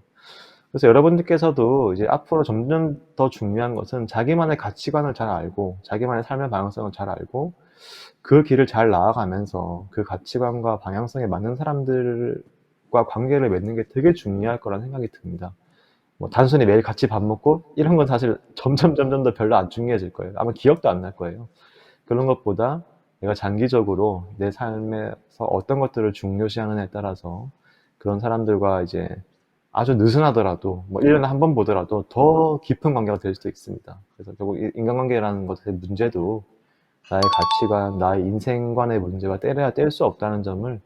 [SPEAKER 6] 그래서 여러분들께서도 이제 앞으로 점점 더 중요한 것은 자기만의 가치관을 잘 알고 자기만의 삶의 방향성을 잘 알고 그 길을 잘 나아가면서 그 가치관과 방향성에 맞는 사람들과 관계를 맺는 게 되게 중요할 거라는 생각이 듭니다. 뭐 단순히 매일 같이 밥 먹고 이런 건 사실 점점 더 별로 안 중요해질 거예요. 아마 기억도 안 날 거예요. 그런 것보다 내가 장기적으로 내 삶에서 어떤 것들을 중요시하느냐에 따라서 그런 사람들과 이제 아주 느슨하더라도 뭐 1년에 한 번 보더라도 더 깊은 관계가 될 수도 있습니다. 그래서 결국 인간관계라는 것의 문제도 나의 가치관, 나의 인생관의 문제가 때려야 뗄 수 없다는 점을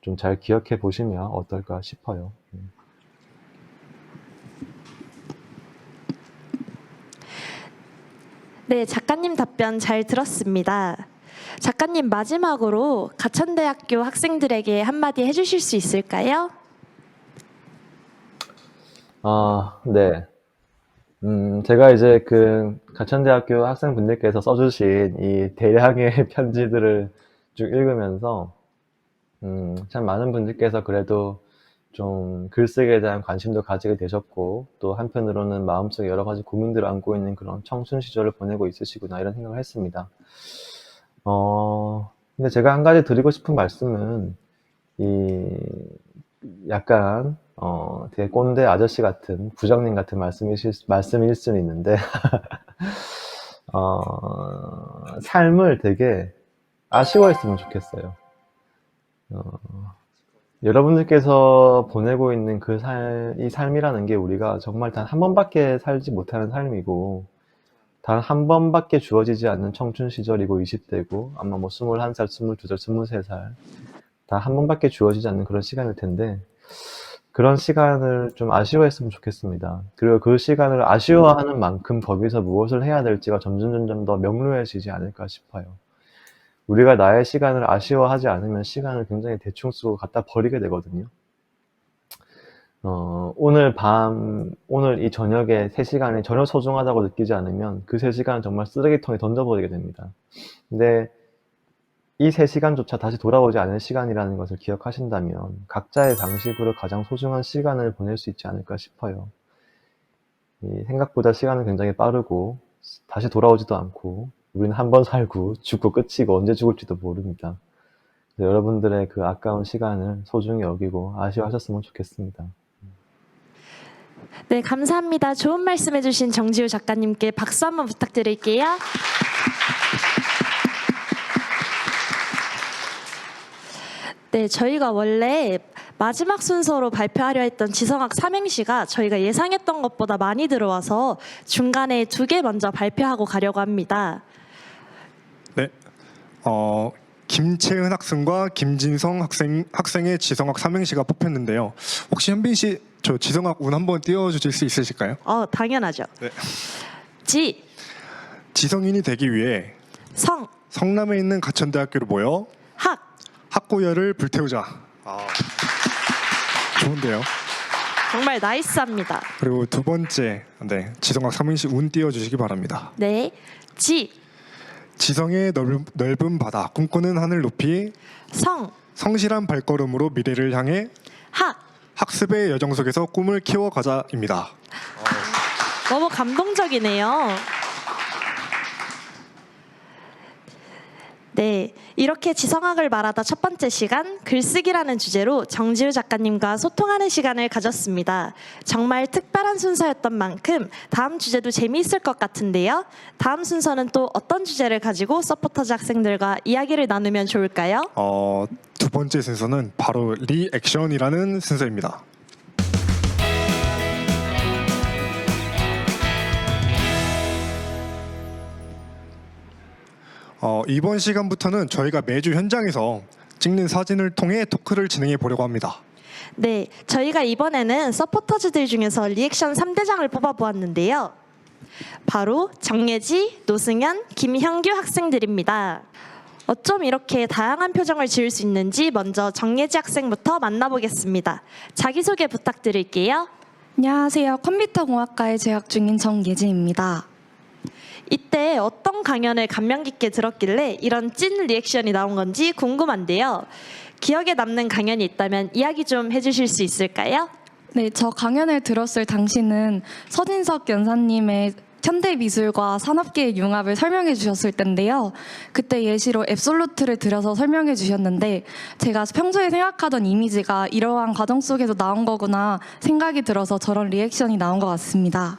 [SPEAKER 6] 좀 잘 기억해 보시면 어떨까 싶어요.
[SPEAKER 1] 네, 작가님 답변 잘 들었습니다. 작가님 마지막으로 가천대학교 학생들에게 한마디 해주실 수 있을까요?
[SPEAKER 6] 네. 제가 이제 그 가천대학교 학생분들께서 써주신 이 대량의 편지들을 쭉 읽으면서 참 많은 분들께서 그래도 좀 글쓰기에 대한 관심도 가지게 되셨고, 또 한편으로는 마음속에 여러 가지 고민들을 안고 있는 그런 청춘 시절을 보내고 있으시구나 이런 생각을 했습니다. 근데 제가 한 가지 드리고 싶은 말씀은 이 약간 되게 꼰대 아저씨 같은 부장님 같은 말씀일 수는 있는데 삶을 되게 아쉬워했으면 좋겠어요. 여러분들께서 보내고 있는 이 삶이라는 게 우리가 정말 단 한 번밖에 살지 못하는 삶이고, 단 한 번밖에 주어지지 않는 청춘 시절이고 20대고, 아마 뭐 21살, 22살, 23살, 다 한 번밖에 주어지지 않는 그런 시간일 텐데, 그런 시간을 좀 아쉬워했으면 좋겠습니다. 그리고 그 시간을 아쉬워하는 만큼 거기서 무엇을 해야 될지가 점점 더 명료해지지 않을까 싶어요. 우리가 나의 시간을 아쉬워하지 않으면 시간을 굉장히 대충 쓰고 갖다 버리게 되거든요. 오늘 이 저녁에 3시간이 전혀 소중하다고 느끼지 않으면 그 3시간은 정말 쓰레기통에 던져버리게 됩니다. 근데 이 3시간조차 다시 돌아오지 않을 시간이라는 것을 기억하신다면 각자의 방식으로 가장 소중한 시간을 보낼 수 있지 않을까 싶어요. 생각보다 시간은 굉장히 빠르고 다시 돌아오지도 않고 우리는 한 번 살고 죽고 끝이고 언제 죽을지도 모릅니다. 여러분들의 그 아까운 시간을 소중히 여기고 아쉬워하셨으면 좋겠습니다.
[SPEAKER 1] 네, 감사합니다. 좋은 말씀 해주신 정지우 작가님께 박수 한번 부탁드릴게요. 네, 저희가 원래 마지막 순서로 발표하려 했던 지성학 삼행시가 저희가 예상했던 것보다 많이 들어와서 중간에 2개 먼저 발표하고 가려고 합니다.
[SPEAKER 2] 네. 김채은 학생과 김진성 학생의 지성학 삼행시가 뽑혔는데요. 혹시 현빈 씨, 저 지성학 운 한번 띄워주실 수 있으실까요?
[SPEAKER 1] 당연하죠.
[SPEAKER 2] 네. 지성인이 되기 위해 성남에 있는 가천대학교로 모여 학고열을 불태우자. 좋은데요.
[SPEAKER 1] 정말 나이스합니다.
[SPEAKER 2] 그리고 2번째, 네, 지성학 삼행시 운 띄워주시기 바랍니다.
[SPEAKER 1] 네,
[SPEAKER 2] 지성의 넓은 바다, 꿈꾸는 하늘 높이, 성실한 발걸음으로 미래를 향해, 학습의 여정 속에서 꿈을 키워가자입니다.
[SPEAKER 1] 너무 감동적이네요. 네, 이렇게 지성학을 말하다 첫 번째 시간 글쓰기라는 주제로 정지우 작가님과 소통하는 시간을 가졌습니다. 정말 특별한 순서였던 만큼 다음 주제도 재미있을 것 같은데요. 다음 순서는 또 어떤 주제를 가지고 서포터즈 학생들과 이야기를 나누면 좋을까요?
[SPEAKER 2] 두 번째 순서는 바로 리액션이라는 순서입니다. 이번 시간부터는 저희가 매주 현장에서 찍는 사진을 통해 토크를 진행해 보려고 합니다.
[SPEAKER 1] 네, 저희가 이번에는 서포터즈들 중에서 리액션 3대장을 뽑아보았는데요. 바로 정예지, 노승현, 김형규 학생들입니다. 어쩜 이렇게 다양한 표정을 지을 수 있는지 먼저 정예지 학생부터 만나보겠습니다. 자기소개 부탁드릴게요.
[SPEAKER 9] 안녕하세요. 컴퓨터공학과에 재학 중인 정예진입니다.
[SPEAKER 1] 이때 어떤 강연을 감명 깊게 들었길래 이런 찐 리액션이 나온 건지 궁금한데요. 기억에 남는 강연이 있다면 이야기 좀 해주실 수 있을까요?
[SPEAKER 9] 네, 저 강연을 들었을 당시는 서진석 연사님의 현대미술과 산업계의 융합을 설명해 주셨을 텐데요. 그때 예시로 앱솔루트를 들여서 설명해 주셨는데 제가 평소에 생각하던 이미지가 이러한 과정 속에서 나온 거구나 생각이 들어서 저런 리액션이 나온 것 같습니다.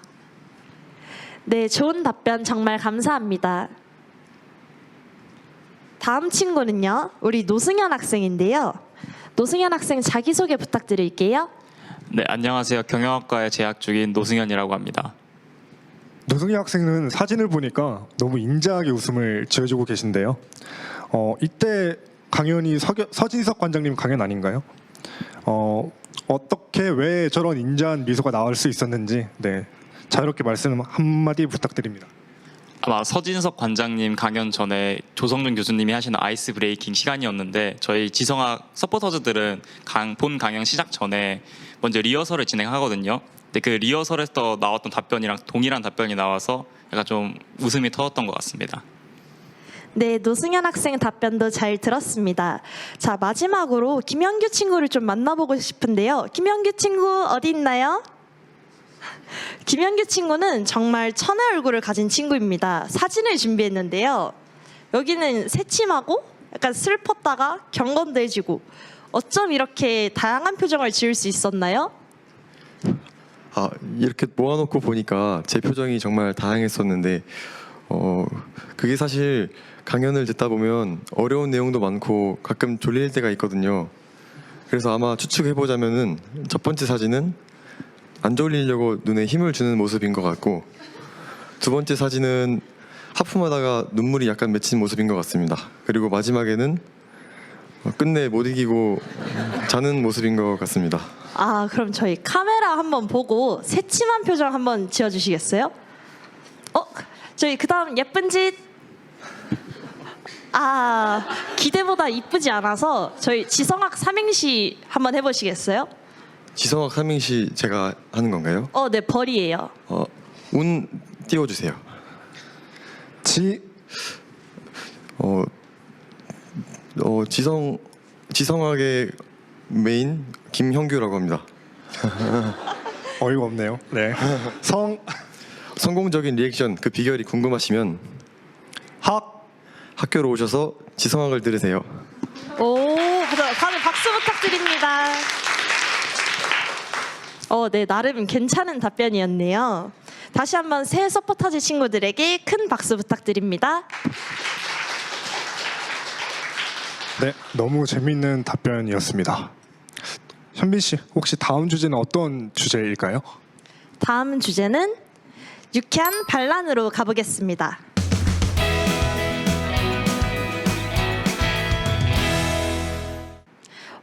[SPEAKER 1] 네, 좋은 답변 정말 감사합니다. 다음 친구는요, 우리 노승현 학생인데요. 노승현 학생 자기소개 부탁드릴게요.
[SPEAKER 10] 네, 안녕하세요. 경영학과에 재학 중인 노승현이라고 합니다.
[SPEAKER 2] 노승현 학생은 사진을 보니까 너무 인자하게 웃음을 지어주고 계신데요. 이때 강연이 서진석 관장님 강연 아닌가요? 어떻게 왜 저런 인자한 미소가 나올 수 있었는지 자유롭게 말씀 한마디 부탁드립니다.
[SPEAKER 10] 아마 서진석 관장님 강연 전에 조성준 교수님이 하시는 아이스 브레이킹 시간이었는데 저희 지성학 서포터즈들은 본 강연 시작 전에 먼저 리허설을 진행하거든요. 근데 그 리허설에서 나왔던 답변이랑 동일한 답변이 나와서 약간 좀 웃음이 터졌던 것 같습니다.
[SPEAKER 1] 네, 노승현 학생 답변도 잘 들었습니다. 자, 마지막으로 김형규 친구를 좀 만나보고 싶은데요. 김형규 친구 어디 있나요? 김형규 친구는 정말 천의 얼굴을 가진 친구입니다. 사진을 준비했는데요. 여기는 새침하고 약간 슬펐다가 경건돼지고 어쩜 이렇게 다양한 표정을 지을 수 있었나요?
[SPEAKER 11] 이렇게 모아놓고 보니까 제 표정이 정말 다양했었는데 그게 사실 강연을 듣다 보면 어려운 내용도 많고 가끔 졸릴 때가 있거든요. 그래서 아마 추측해보자면은 첫 번째 사진은 안 졸리려고 눈에 힘을 주는 모습인 것 같고 두 번째 사진은 하품하다가 눈물이 약간 맺힌 모습인 것 같습니다. 그리고 마지막에는 끝내 못 이기고 자는 모습인 것 같습니다.
[SPEAKER 1] 그럼 저희 카메라 한번 보고 새침한 표정 한번 지어주시겠어요? 저희 그 다음 예쁜 짓. 기대보다 이쁘지 않아서 저희 지성학 삼행시 한번 해보시겠어요?
[SPEAKER 11] 지성학 삼행시 제가 하는 건가요?
[SPEAKER 1] 네, 벌이에요.
[SPEAKER 11] 운 띄워주세요. 지성학의 메인 김형규라고 합니다.
[SPEAKER 2] 어이가 없네요. 네.
[SPEAKER 11] 성공적인 리액션 그 비결이 궁금하시면 학교로 오셔서 지성학을 들으세요.
[SPEAKER 1] 다들 박수 부탁드립니다. 네, 나름 괜찮은 답변이었네요. 다시 한번 새 서포터즈 친구들에게 큰 박수 부탁드립니다.
[SPEAKER 2] 네, 너무 재미있는 답변이었습니다. 현빈 씨, 혹시 다음 주제는 어떤 주제일까요?
[SPEAKER 1] 다음 주제는 유쾌한 반란으로 가보겠습니다.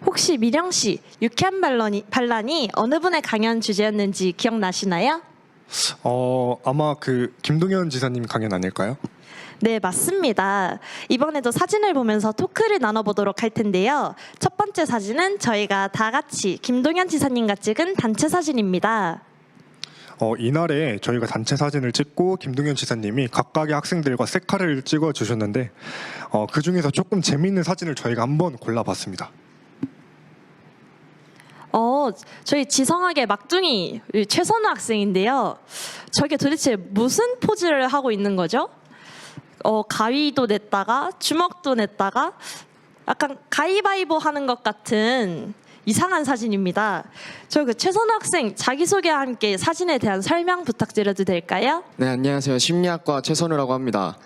[SPEAKER 1] 혹시 미령 씨, 유쾌한 반란이 어느 분의 강연 주제였는지 기억나시나요?
[SPEAKER 2] 아마 김동현 지사님 강연 아닐까요?
[SPEAKER 1] 네, 맞습니다. 이번에도 사진을 보면서 토크를 나눠보도록 할 텐데요. 첫 번째 사진은 저희가 다 같이 김동현 지사님과 찍은 단체 사진입니다.
[SPEAKER 2] 이날에 저희가 단체 사진을 찍고 김동현 지사님이 각각의 학생들과 셀카를 찍어주셨는데 그 중에서 조금 재미있는 사진을 저희가 한번 골라봤습니다.
[SPEAKER 1] 저희 지성학의 막둥이 최선우 학생인데요. 저게 도대체 무슨 포즈를 하고 있는 거죠? 가위도 냈다가 주먹도 냈다가 약간 가위바위보 하는 것 같은 이상한 사진입니다. 저 최선우 학생 자기소개와 함께 사진에 대한 설명 부탁드려도 될까요?
[SPEAKER 12] 네, 안녕하세요. 심리학과 최선우라고 합니다.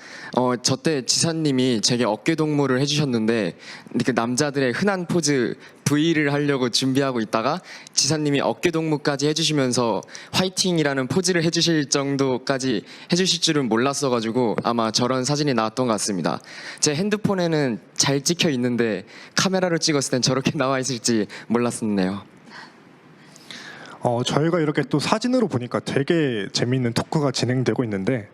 [SPEAKER 12] 저 때 지사님이 제게 어깨 동무를 해주셨는데 그 남자들의 흔한 포즈 V를 하려고 준비하고 있다가 지사님이 어깨 동무까지 해주시면서 화이팅이라는 포즈를 해주실 정도까지 해주실 줄은 몰랐어가지고 아마 저런 사진이 나왔던 것 같습니다. 제 핸드폰에는 잘 찍혀 있는데 카메라로 찍었을 땐 저렇게 나와 있을지 몰랐었네요.
[SPEAKER 2] 저희가 이렇게 또 사진으로 보니까 되게 재미있는 토크가 진행되고 있는데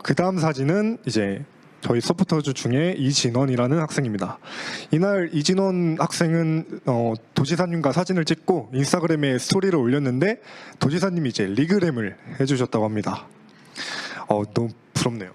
[SPEAKER 2] 그 다음 사진은 이제 저희 서포터즈 중에 이진원이라는 학생입니다. 이날 이진원 학생은 도지사님과 사진을 찍고 인스타그램에 스토리를 올렸는데 도지사님이 이제 리그램을 해주셨다고 합니다. 너무 부럽네요.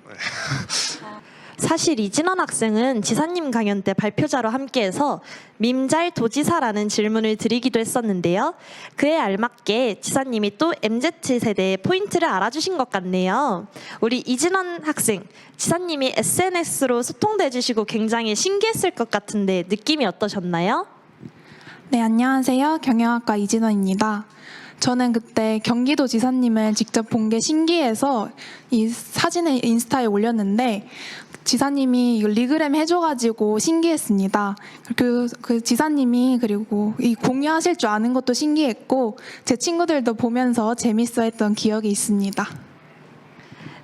[SPEAKER 1] 사실 이진원 학생은 지사님 강연 때 발표자로 함께해서 밈잘 도지사라는 질문을 드리기도 했었는데요. 그에 알맞게 지사님이 또 MZ세대의 포인트를 알아주신 것 같네요. 우리 이진원 학생, 지사님이 SNS로 소통도 해주시고 굉장히 신기했을 것 같은데 느낌이 어떠셨나요?
[SPEAKER 13] 네, 안녕하세요. 경영학과 이진원입니다. 저는 그때 경기도 지사님을 직접 본 게 신기해서 이 사진을 인스타에 올렸는데 지사님이 이거 리그램 해줘가지고 신기했습니다. 그 지사님이 그리고 이 공유하실 줄 아는 것도 신기했고 제 친구들도 보면서 재밌어했던 기억이 있습니다.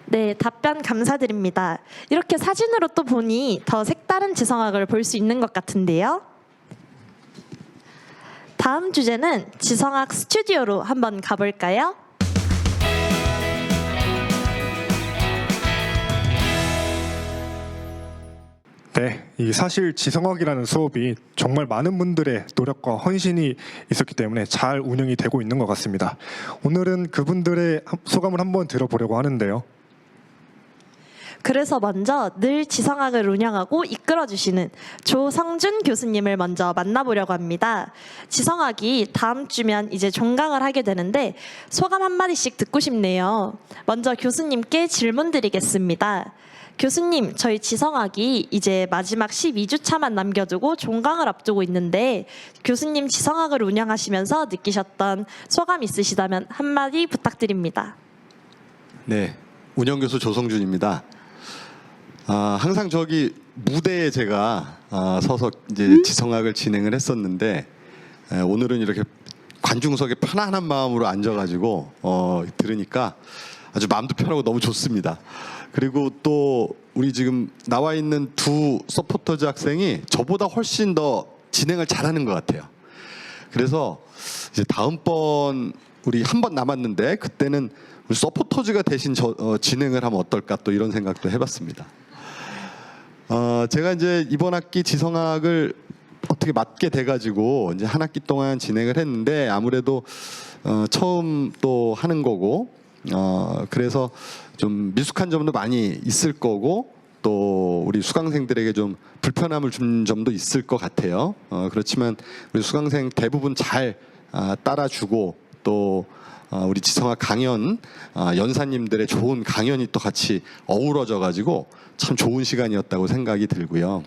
[SPEAKER 1] 네, 답변 감사드립니다. 이렇게 사진으로 또 보니 더 색다른 지성학을 볼 수 있는 것 같은데요. 다음 주제는 지성학 스튜디오로 한번 가볼까요?
[SPEAKER 2] 네, 이 사실 지성학이라는 수업이 정말 많은 분들의 노력과 헌신이 있었기 때문에 잘 운영이 되고 있는 것 같습니다. 오늘은 그분들의 소감을 한번 들어보려고 하는데요.
[SPEAKER 1] 그래서 먼저 늘 지성학을 운영하고 이끌어주시는 조성준 교수님을 먼저 만나보려고 합니다. 지성학이 다음 주면 이제 종강을 하게 되는데 소감 한마디씩 듣고 싶네요. 먼저 교수님께 질문 드리겠습니다. 교수님, 저희 지성학이 이제 마지막 12주차만 남겨두고 종강을 앞두고 있는데 교수님 지성학을 운영하시면서 느끼셨던 소감 있으시다면 한마디 부탁드립니다.
[SPEAKER 14] 네, 운영교수 조성준입니다. 항상 저기 무대에 제가 서서 이제 지성학을 진행을 했었는데 오늘은 이렇게 관중석에 편안한 마음으로 앉아가지고 들으니까 아주 마음도 편하고 너무 좋습니다. 그리고 또 우리 지금 나와 있는 두 서포터즈 학생이 저보다 훨씬 더 진행을 잘하는 것 같아요. 그래서 이제 다음번 우리 한 번 남았는데 그때는 우리 서포터즈가 대신 진행을 하면 어떨까 또 이런 생각도 해봤습니다. 제가 이제 이번 학기 지성학을 어떻게 맡게 돼가지고 이제 한 학기 동안 진행을 했는데 아무래도 처음 또 하는 거고 그래서 좀 미숙한 점도 많이 있을 거고 또 우리 수강생들에게 좀 불편함을 준 점도 있을 것 같아요. 그렇지만 우리 수강생 대부분 잘 따라주고 또 우리 지성학 강연 연사님들의 좋은 강연이 또 같이 어우러져 가지고 참 좋은 시간이었다고 생각이 들고요.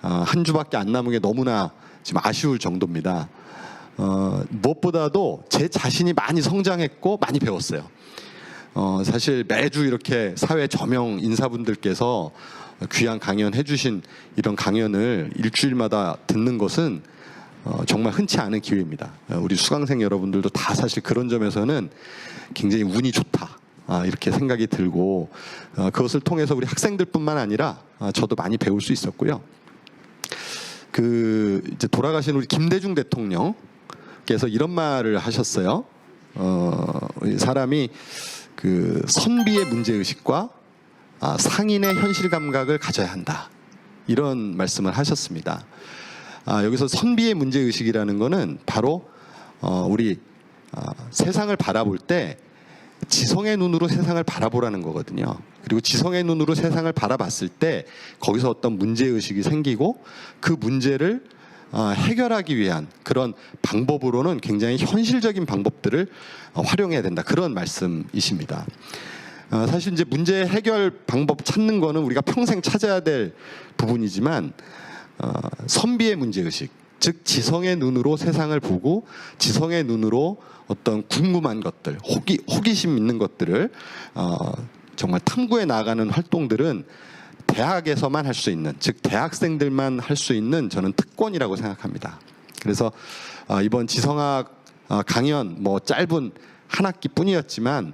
[SPEAKER 14] 한 주밖에 안 남은 게 너무나 지금 아쉬울 정도입니다. 무엇보다도 제 자신이 많이 성장했고 많이 배웠어요. 사실 매주 이렇게 사회 저명 인사분들께서 귀한 강연 해주신 이런 강연을 일주일마다 듣는 것은 정말 흔치 않은 기회입니다. 우리 수강생 여러분들도 다 사실 그런 점에서는 굉장히 운이 좋다 이렇게 생각이 들고 그것을 통해서 우리 학생들뿐만 아니라 저도 많이 배울 수 있었고요. 이제 돌아가신 우리 김대중 대통령께서 이런 말을 하셨어요. 사람이 선비의 문제의식과 상인의 현실 감각을 가져야 한다. 이런 말씀을 하셨습니다. 여기서 선비의 문제의식이라는 거는 바로 우리 세상을 바라볼 때 지성의 눈으로 세상을 바라보라는 거거든요. 그리고 지성의 눈으로 세상을 바라봤을 때 거기서 어떤 문제의식이 생기고 그 문제를 해결하기 위한 그런 방법으로는 굉장히 현실적인 방법들을 활용해야 된다. 그런 말씀이십니다. 사실 이제 문제 해결 방법 찾는 거는 우리가 평생 찾아야 될 부분이지만 선비의 문제의식, 즉 지성의 눈으로 세상을 보고 지성의 눈으로 어떤 궁금한 것들, 호기심 있는 것들을 정말 탐구해 나가는 활동들은 대학에서만 할 수 있는, 즉 대학생들만 할 수 있는 저는 특권이라고 생각합니다. 그래서 이번 지성학 강연 뭐 짧은 한 학기뿐이었지만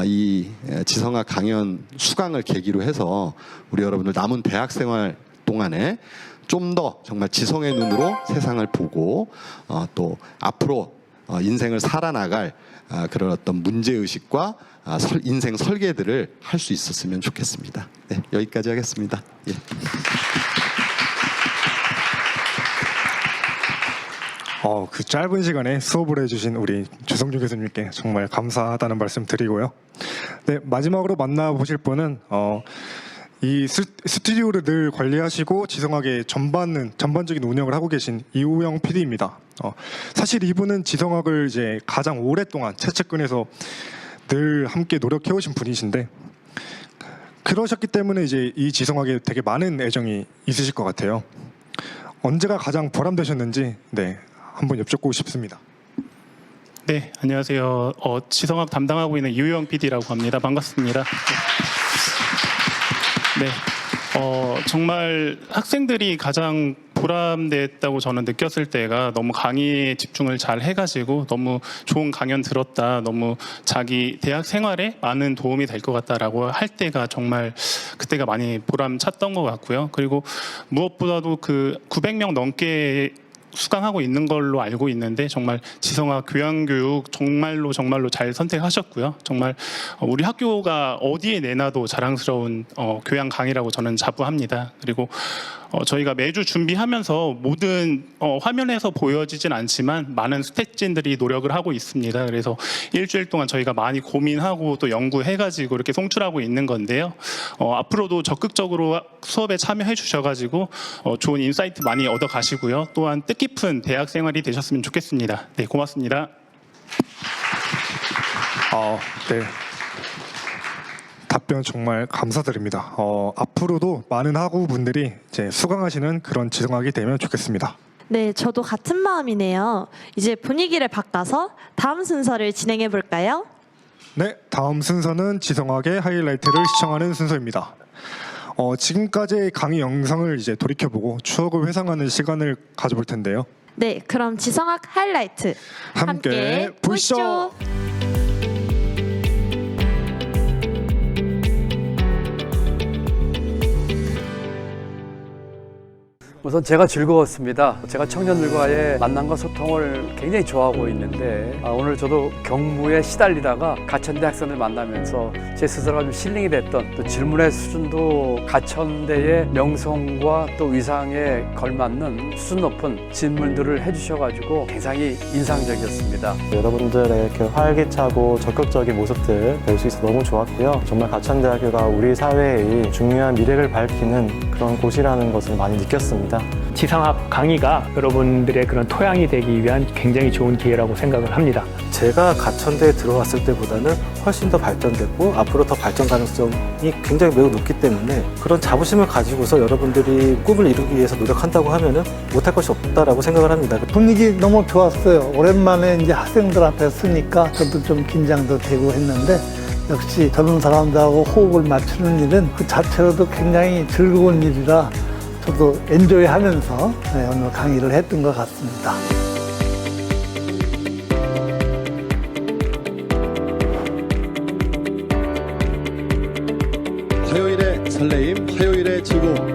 [SPEAKER 14] 이 지성학 강연 수강을 계기로 해서 우리 여러분들 남은 대학 생활 동안에 좀 더 정말 지성의 눈으로 세상을 보고 또 앞으로 인생을 살아나갈 그런 어떤 문제의식과 인생 설계들을 할 수 있었으면 좋겠습니다. 네, 여기까지 하겠습니다. 예.
[SPEAKER 2] 그 짧은 시간에 수업을 해주신 우리 주성준 교수님께 정말 감사하다는 말씀 드리고요. 네, 마지막으로 만나보실 분은 이 스튜디오를 늘 관리하시고 지성학의 전반적인 운영을 하고 계신 이우영 PD입니다. 사실 이분은 지성학을 이제 가장 오랫동안 채채근에서 늘 함께 노력해오신 분이신데, 그러셨기 때문에 이제 이 지성학에 되게 많은 애정이 있으실 것 같아요. 언제가 가장 보람되셨는지 한번 여쭙고 싶습니다.
[SPEAKER 15] 네, 안녕하세요. 지성학 담당하고 있는 이우영 PD라고 합니다. 반갑습니다. 네, 정말 학생들이 가장 보람됐다고 저는 느꼈을 때가 너무 강의에 집중을 잘 해가지고 너무 좋은 강연 들었다, 너무 자기 대학 생활에 많은 도움이 될 것 같다라고 할 때가 정말 그때가 많이 보람찼던 것 같고요. 그리고 무엇보다도 그 900명 넘게 수강하고 있는 걸로 알고 있는데 정말 지성학 교양교육 정말로 잘 선택하셨고요. 정말 우리 학교가 어디에 내놔도 자랑스러운 교양 강의라고 저는 자부합니다. 그리고 저희가 매주 준비하면서 모든 화면에서 보여지진 않지만 많은 스태프진들이 노력을 하고 있습니다. 그래서 일주일 동안 저희가 많이 고민하고 또 연구해가지고 이렇게 송출하고 있는 건데요. 앞으로도 적극적으로 수업에 참여해 주셔가지고 좋은 인사이트 많이 얻어가시고요. 또한 뜻깊은 대학 생활이 되셨으면 좋겠습니다. 네, 고맙습니다.
[SPEAKER 2] 네. 답변 정말 감사드립니다. 앞으로도 많은 학우분들이 이제 수강하시는 그런 지성학이 되면 좋겠습니다.
[SPEAKER 1] 네, 저도 같은 마음이네요. 이제 분위기를 바꿔서 다음 순서를 진행해 볼까요?
[SPEAKER 2] 네, 다음 순서는 지성학의 하이라이트를 시청하는 순서입니다. 지금까지의 강의 영상을 이제 돌이켜보고 추억을 회상하는 시간을 가져볼 텐데요.
[SPEAKER 1] 네, 그럼 지성학 하이라이트
[SPEAKER 2] 함께 보시죠.
[SPEAKER 16] 우선 제가 즐거웠습니다. 제가 청년들과의 만남과 소통을 굉장히 좋아하고 있는데 오늘 저도 경무에 시달리다가 가천대 학생을 만나면서 제 스스로가 좀 힐링이 됐던, 또 질문의 수준도 가천대의 명성과 또 위상에 걸맞는 수준 높은 질문들을 해주셔가지고 굉장히 인상적이었습니다.
[SPEAKER 6] 여러분들의 그 활기차고 적극적인 모습들 볼 수 있어서 너무 좋았고요. 정말 가천대학교가 우리 사회의 중요한 미래를 밝히는 그런 곳이라는 것을 많이 느꼈습니다.
[SPEAKER 17] 지성학 강의가 여러분들의 그런 토양이 되기 위한 굉장히 좋은 기회라고 생각을 합니다.
[SPEAKER 18] 제가 가천대에 들어왔을 때보다는 훨씬 더 발전됐고 앞으로 더 발전 가능성이 굉장히 매우 높기 때문에 그런 자부심을 가지고서 여러분들이 꿈을 이루기 위해서 노력한다고 하면은 못할 것이 없다라고 생각을 합니다.
[SPEAKER 19] 분위기 너무 좋았어요. 오랜만에 이제 학생들 앞에 쓰니까 저도 좀 긴장도 되고 했는데 역시 젊은 사람들하고 호흡을 맞추는 일은 그 자체로도 굉장히 즐거운 일이라 저도 엔조이하면서 오늘 강의를 했던 것 같습니다.
[SPEAKER 14] 화요일의 설레임, 화요일의 즐거움.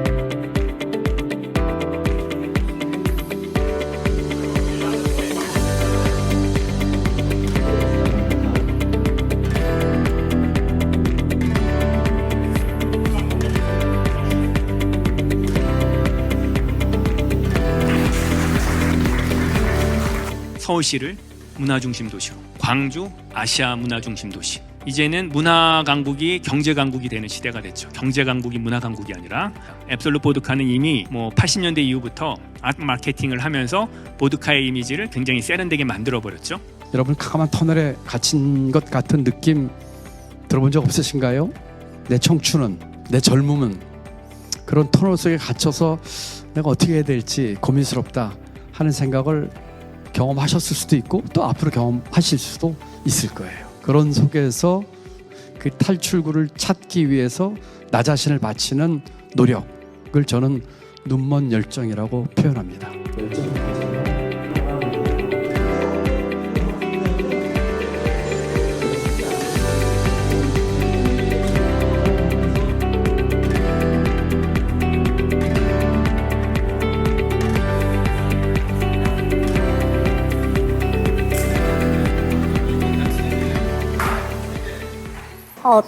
[SPEAKER 20] 서울시를 문화중심 도시로, 광주 아시아 문화중심 도시. 이제는 문화 강국이 경제 강국이 되는 시대가 됐죠. 경제 강국이 문화 강국이 아니라. 앱솔루트 보드카는 이미 80년대 이후부터 아트 마케팅을 하면서 보드카의 이미지를 굉장히 세련되게 만들어 버렸죠.
[SPEAKER 21] 여러분 캄캄한 터널에 갇힌 것 같은 느낌 들어본 적 없으신가요? 내 청춘은, 내 젊음은 그런 터널 속에 갇혀서 내가 어떻게 해야 될지 고민스럽다 하는 생각을 경험하셨을 수도 있고 또 앞으로 경험하실 수도 있을 거예요. 그런 속에서 그 탈출구를 찾기 위해서 나 자신을 바치는 노력을 저는 눈먼 열정이라고 표현합니다.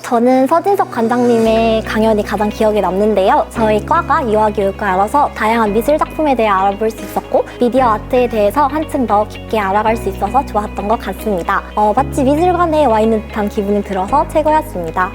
[SPEAKER 22] 저는 서진석 관장님의 강연이 가장 기억에 남는데요. 저희 과가 유아교육과라서 다양한 미술 작품에 대해 알아볼 수 있었고 미디어 아트에 대해서 한층 더 깊게 알아갈 수 있어서 좋았던 것 같습니다. 마치 미술관에 와 있는 듯한 기분이 들어서 최고였습니다.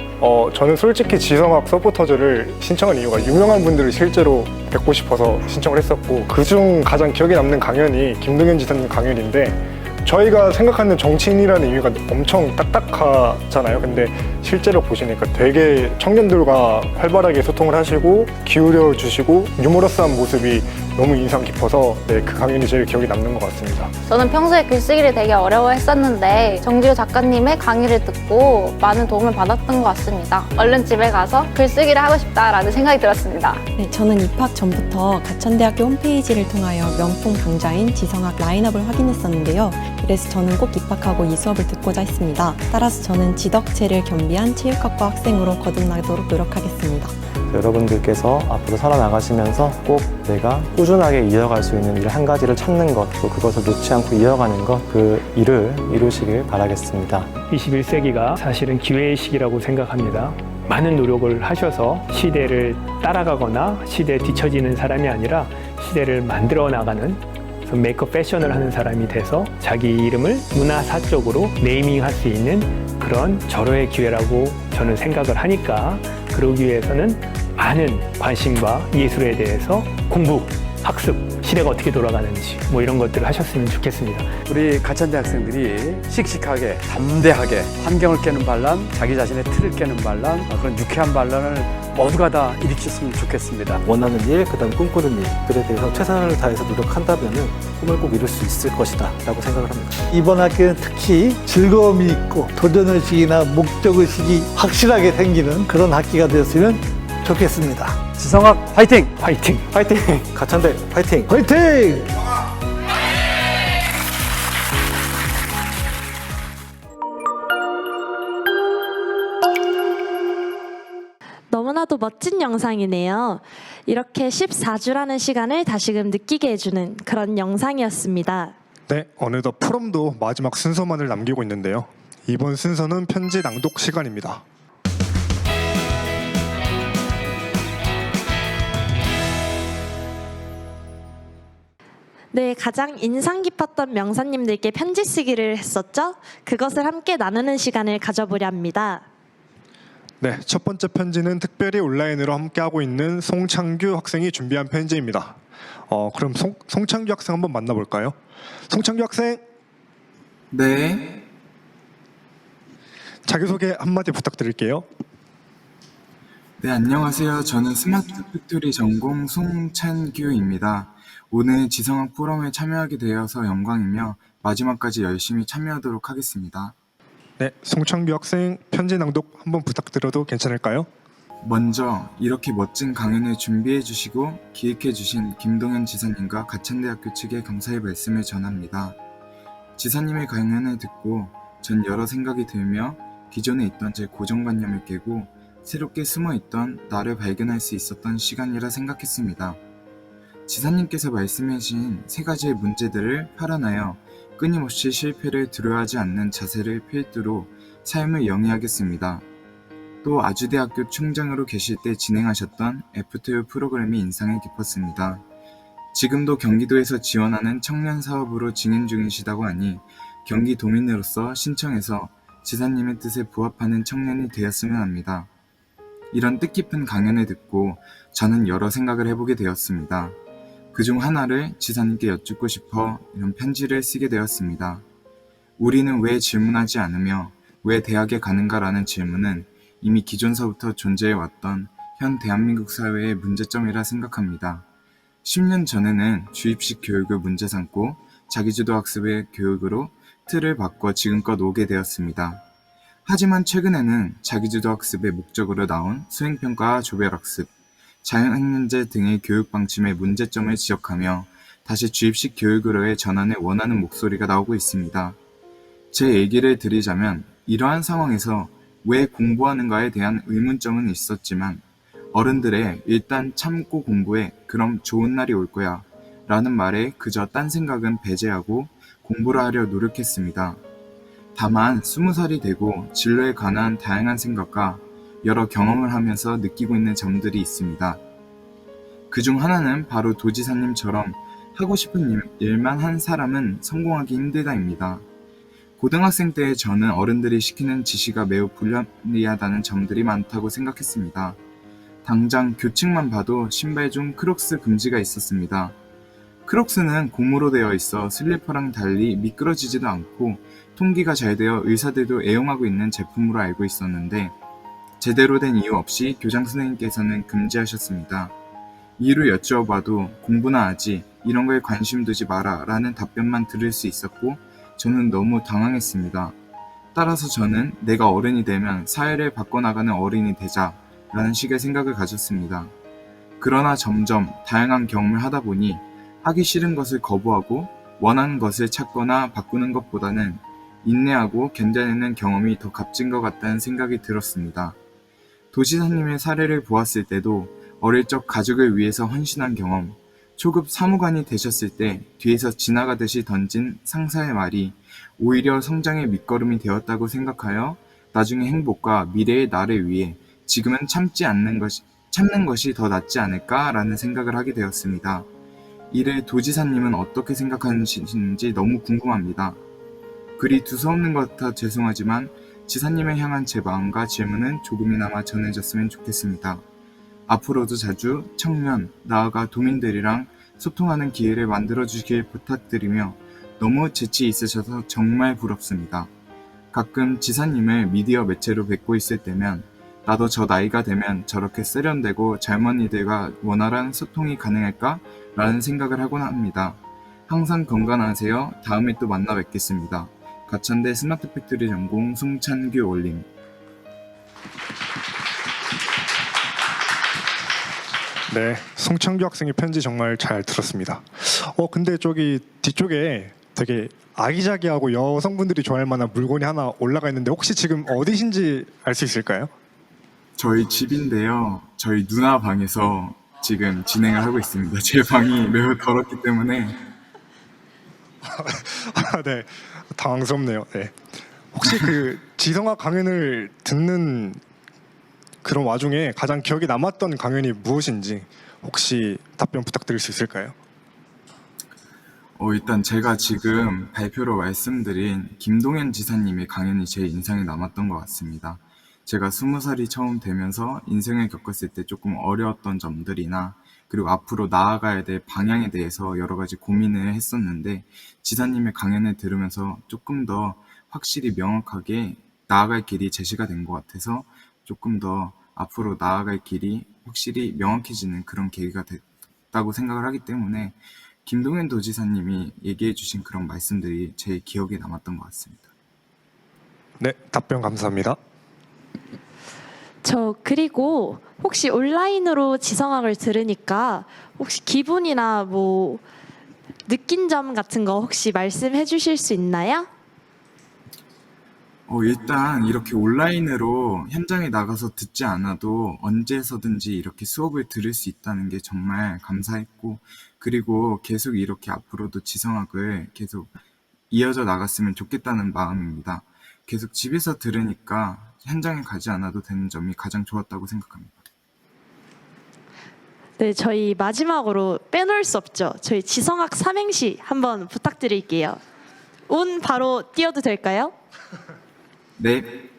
[SPEAKER 2] 저는 솔직히 지성학 서포터즈를 신청한 이유가 유명한 분들을 실제로 뵙고 싶어서 신청을 했었고 그중 가장 기억에 남는 강연이 김동현 지사님 강연인데 저희가 생각하는 정치인이라는 의미가 엄청 딱딱하잖아요. 근데 실제로 보시니까 되게 청년들과 활발하게 소통을 하시고 기울여 주시고 유머러스한 모습이 너무 인상 깊어서 그 강연이 제일 기억에 남는 것 같습니다.
[SPEAKER 23] 저는 평소에 글쓰기를 되게 어려워했었는데 정지우 작가님의 강의를 듣고 많은 도움을 받았던 것 같습니다. 얼른 집에 가서 글쓰기를 하고 싶다라는 생각이 들었습니다.
[SPEAKER 24] 네, 저는 입학 전부터 가천대학교 홈페이지를 통하여 명품 강좌인 지성학 라인업을 확인했었는데요. 그래서 저는 꼭 입학하고 이 수업을 듣고자 했습니다. 따라서 저는 지덕체를 겸비한 체육학과 학생으로 거듭나도록 노력하겠습니다.
[SPEAKER 6] 여러분들께서 앞으로 살아나가시면서 꼭 내가 꾸준하게 이어갈 수 있는 일 한 가지를 찾는 것, 또 그것을 놓지 않고 이어가는 것, 그 일을 이루시길 바라겠습니다.
[SPEAKER 17] 21세기가 사실은 기회의 시기라고 생각합니다. 많은 노력을 하셔서 시대를 따라가거나 시대에 뒤처지는 사람이 아니라 시대를 만들어 나가는 메이크업 패션을 하는 사람이 돼서 자기 이름을 문화사적으로 네이밍할 수 있는 그런 절호의 기회라고 저는 생각을 하니까 그러기 위해서는 많은 관심과 예술에 대해서 공부, 학습, 시대가 어떻게 돌아가는지 뭐 이런 것들을 하셨으면 좋겠습니다.
[SPEAKER 16] 우리 가천대 학생들이 씩씩하게 담대하게 환경을 깨는 반란, 자기 자신의 틀을 깨는 반란, 그런 유쾌한 반란을 모두가 다 일으켰으면 좋겠습니다.
[SPEAKER 18] 원하는 일, 그다음 꿈꾸는 일들에 대해서 최선을 다해서 노력한다면 꿈을 꼭 이룰 수 있을 것이다 라고 생각을 합니다.
[SPEAKER 19] 이번 학기는 특히 즐거움이 있고 도전의식이나 목적의식이 확실하게 생기는 그런 학기가 되었으면 좋겠습니다.
[SPEAKER 16] 지성학 화이팅!
[SPEAKER 17] 화이팅!
[SPEAKER 18] 화이팅! 가천대 화이팅!
[SPEAKER 19] 화이팅!
[SPEAKER 1] 너무나도 멋진 영상이네요. 이렇게 14주라는 시간을 다시금 느끼게 해주는 그런 영상이었습니다.
[SPEAKER 2] 네, 어느덧 프롬도 마지막 순서만을 남기고 있는데요. 이번 순서는 편지 낭독 시간입니다.
[SPEAKER 1] 네, 가장 인상 깊었던 명사님들께 편지 쓰기를 했었죠? 그것을 함께 나누는 시간을 가져보려 합니다.
[SPEAKER 2] 네, 첫 번째 편지는 특별히 온라인으로 함께하고 있는 송창규 학생이 준비한 편지입니다. 그럼 송창규 학생 한번 만나볼까요? 송창규 학생!
[SPEAKER 25] 네.
[SPEAKER 2] 자기소개 한마디 부탁드릴게요.
[SPEAKER 25] 네, 안녕하세요. 저는 스마트 팩토리 전공 송찬규입니다. 오늘 지성학 포럼에 참여하게 되어서 영광이며 마지막까지 열심히 참여하도록 하겠습니다.
[SPEAKER 2] 네, 송창규 학생 편지 낭독 한번 부탁드려도 괜찮을까요?
[SPEAKER 25] 먼저 이렇게 멋진 강연을 준비해 주시고 기획해 주신 김동현 지사님과 가천대학교 측에 감사의 말씀을 전합니다. 지사님의 강연을 듣고 전 여러 생각이 들며 기존에 있던 제 고정관념을 깨고 새롭게 숨어있던 나를 발견할 수 있었던 시간이라 생각했습니다. 지사님께서 말씀해 주신 세 가지의 문제들을 팔아나여 끊임없이 실패를 두려워하지 않는 자세를 필두로 삶을 영위하겠습니다. 또 아주대학교 총장으로 계실 때 진행하셨던 F2 프로그램이 인상이 깊었습니다. 지금도 경기도에서 지원하는 청년 사업으로 진행 중이시다고 하니 경기도민으로서 신청해서 지사님의 뜻에 부합하는 청년이 되었으면 합니다. 이런 뜻깊은 강연을 듣고 저는 여러 생각을 해보게 되었습니다. 그중 하나를 지사님께 여쭙고 싶어 이런 편지를 쓰게 되었습니다. 우리는 왜 질문하지 않으며 왜 대학에 가는가라는 질문은 이미 기존서부터 존재해왔던 현 대한민국 사회의 문제점이라 생각합니다. 10년 전에는 주입식 교육을 문제 삼고 자기주도 학습의 교육으로 틀을 바꿔 지금껏 오게 되었습니다. 하지만 최근에는 자기주도 학습의 목적으로 나온 수행평가와 조별학습, 자연학문제 등의 교육 방침의 문제점을 지적하며 다시 주입식 교육으로의 전환을 원하는 목소리가 나오고 있습니다. 제 얘기를 드리자면 이러한 상황에서 왜 공부하는가에 대한 의문점은 있었지만 어른들의 일단 참고 공부해 그럼 좋은 날이 올 거야 라는 말에 그저 딴 생각은 배제하고 공부를 하려 노력했습니다. 다만 20살이 되고 진로에 관한 다양한 생각과 여러 경험을 하면서 느끼고 있는 점들이 있습니다. 그중 하나는 바로 도지사님처럼 하고 싶은 일만 한 사람은 성공하기 힘들다입니다. 고등학생 때 저는 어른들이 시키는 지시가 매우 불합리하다는 점들이 많다고 생각했습니다. 당장 교칙만 봐도 신발 중 크록스 금지가 있었습니다. 크록스는 고무로 되어 있어 슬리퍼랑 달리 미끄러지지도 않고 통기가 잘 되어 의사들도 애용하고 있는 제품으로 알고 있었는데 제대로 된 이유 없이 교장 선생님께서는 금지하셨습니다. 이유를 여쭈어봐도 공부나 하지 이런 거에 관심 두지 마라 라는 답변만 들을 수 있었고 저는 너무 당황했습니다. 따라서 저는 내가 어른이 되면 사회를 바꿔나가는 어른이 되자 라는 식의 생각을 가졌습니다. 그러나 점점 다양한 경험을 하다 보니 하기 싫은 것을 거부하고 원하는 것을 찾거나 바꾸는 것보다는 인내하고 견뎌내는 경험이 더 값진 것 같다는 생각이 들었습니다. 도지사님의 사례를 보았을 때도 어릴 적 가족을 위해서 헌신한 경험, 초급 사무관이 되셨을 때 뒤에서 지나가듯이 던진 상사의 말이 오히려 성장의 밑거름이 되었다고 생각하여 나중의 행복과 미래의 나를 위해 지금은 참는 것이 더 낫지 않을까라는 생각을 하게 되었습니다. 이를 도지사님은 어떻게 생각하시는지 너무 궁금합니다. 그리 두서없는 것 같아 죄송하지만 지사님을 향한 제 마음과 질문은 조금이나마 전해졌으면 좋겠습니다. 앞으로도 자주 청년, 나아가 도민들이랑 소통하는 기회를 만들어주길 부탁드리며 너무 재치 있으셔서 정말 부럽습니다. 가끔 지사님을 미디어 매체로 뵙고 있을 때면 나도 저 나이가 되면 저렇게 세련되고 젊은이들과 원활한 소통이 가능할까? 라는 생각을 하곤 합니다. 항상 건강하세요. 다음에 또 만나 뵙겠습니다. 가천대 스마트 팩토리 전공 송찬규 올림.
[SPEAKER 2] 네, 송창규 학생의 편지 정말 잘 들었습니다. 근데 저기 뒤쪽에 되게 아기자기하고 여성분들이 좋아할 만한 물건이 하나 올라가 있는데 혹시 지금 어디신지 알 수 있을까요?
[SPEAKER 25] 저희 집인데요. 저희 누나 방에서 지금 진행을 하고 있습니다. 제 방이 매우 더럽기 때문에.
[SPEAKER 2] 네, 당황스럽네요. 네. 혹시 그 지성학 강연을 듣는 그런 와중에 가장 기억에 남았던 강연이 무엇인지 혹시 답변 부탁드릴 수 있을까요?
[SPEAKER 25] 일단 제가 지금 발표로 말씀드린 김동현 지사님의 강연이 제일 인상에 남았던 것 같습니다. 제가 20살이 처음 되면서 인생을 겪었을 때 조금 어려웠던 점들이나 그리고 앞으로 나아가야 될 방향에 대해서 여러 가지 고민을 했었는데 지사님의 강연을 들으면서 조금 더 확실히 명확하게 나아갈 길이 제시가 된 것 같아서 조금 더 앞으로 나아갈 길이 확실히 명확해지는 그런 계기가 됐다고 생각을 하기 때문에 김동현 도지사님이 얘기해 주신 그런 말씀들이 제일 기억에 남았던 것 같습니다.
[SPEAKER 2] 네, 답변 감사합니다.
[SPEAKER 1] 그리고 혹시 온라인으로 지성학을 들으니까 혹시 기분이나 뭐 느낀 점 같은 거 혹시 말씀해 주실 수 있나요?
[SPEAKER 25] 일단 이렇게 온라인으로 현장에 나가서 듣지 않아도 언제서든지 이렇게 수업을 들을 수 있다는 게 정말 감사했고 그리고 계속 이렇게 앞으로도 지성학을 계속 이어져 나갔으면 좋겠다는 마음입니다. 계속 집에서 들으니까 현장에 가지 않아도 되는 점이 가장 좋았다고 생각합니다.
[SPEAKER 1] 네, 저희 마지막으로 빼놓을 수 없죠. 저희 지성학 삼행시 한번 부탁드릴게요. 운 바로 띄워도 될까요?
[SPEAKER 25] 네.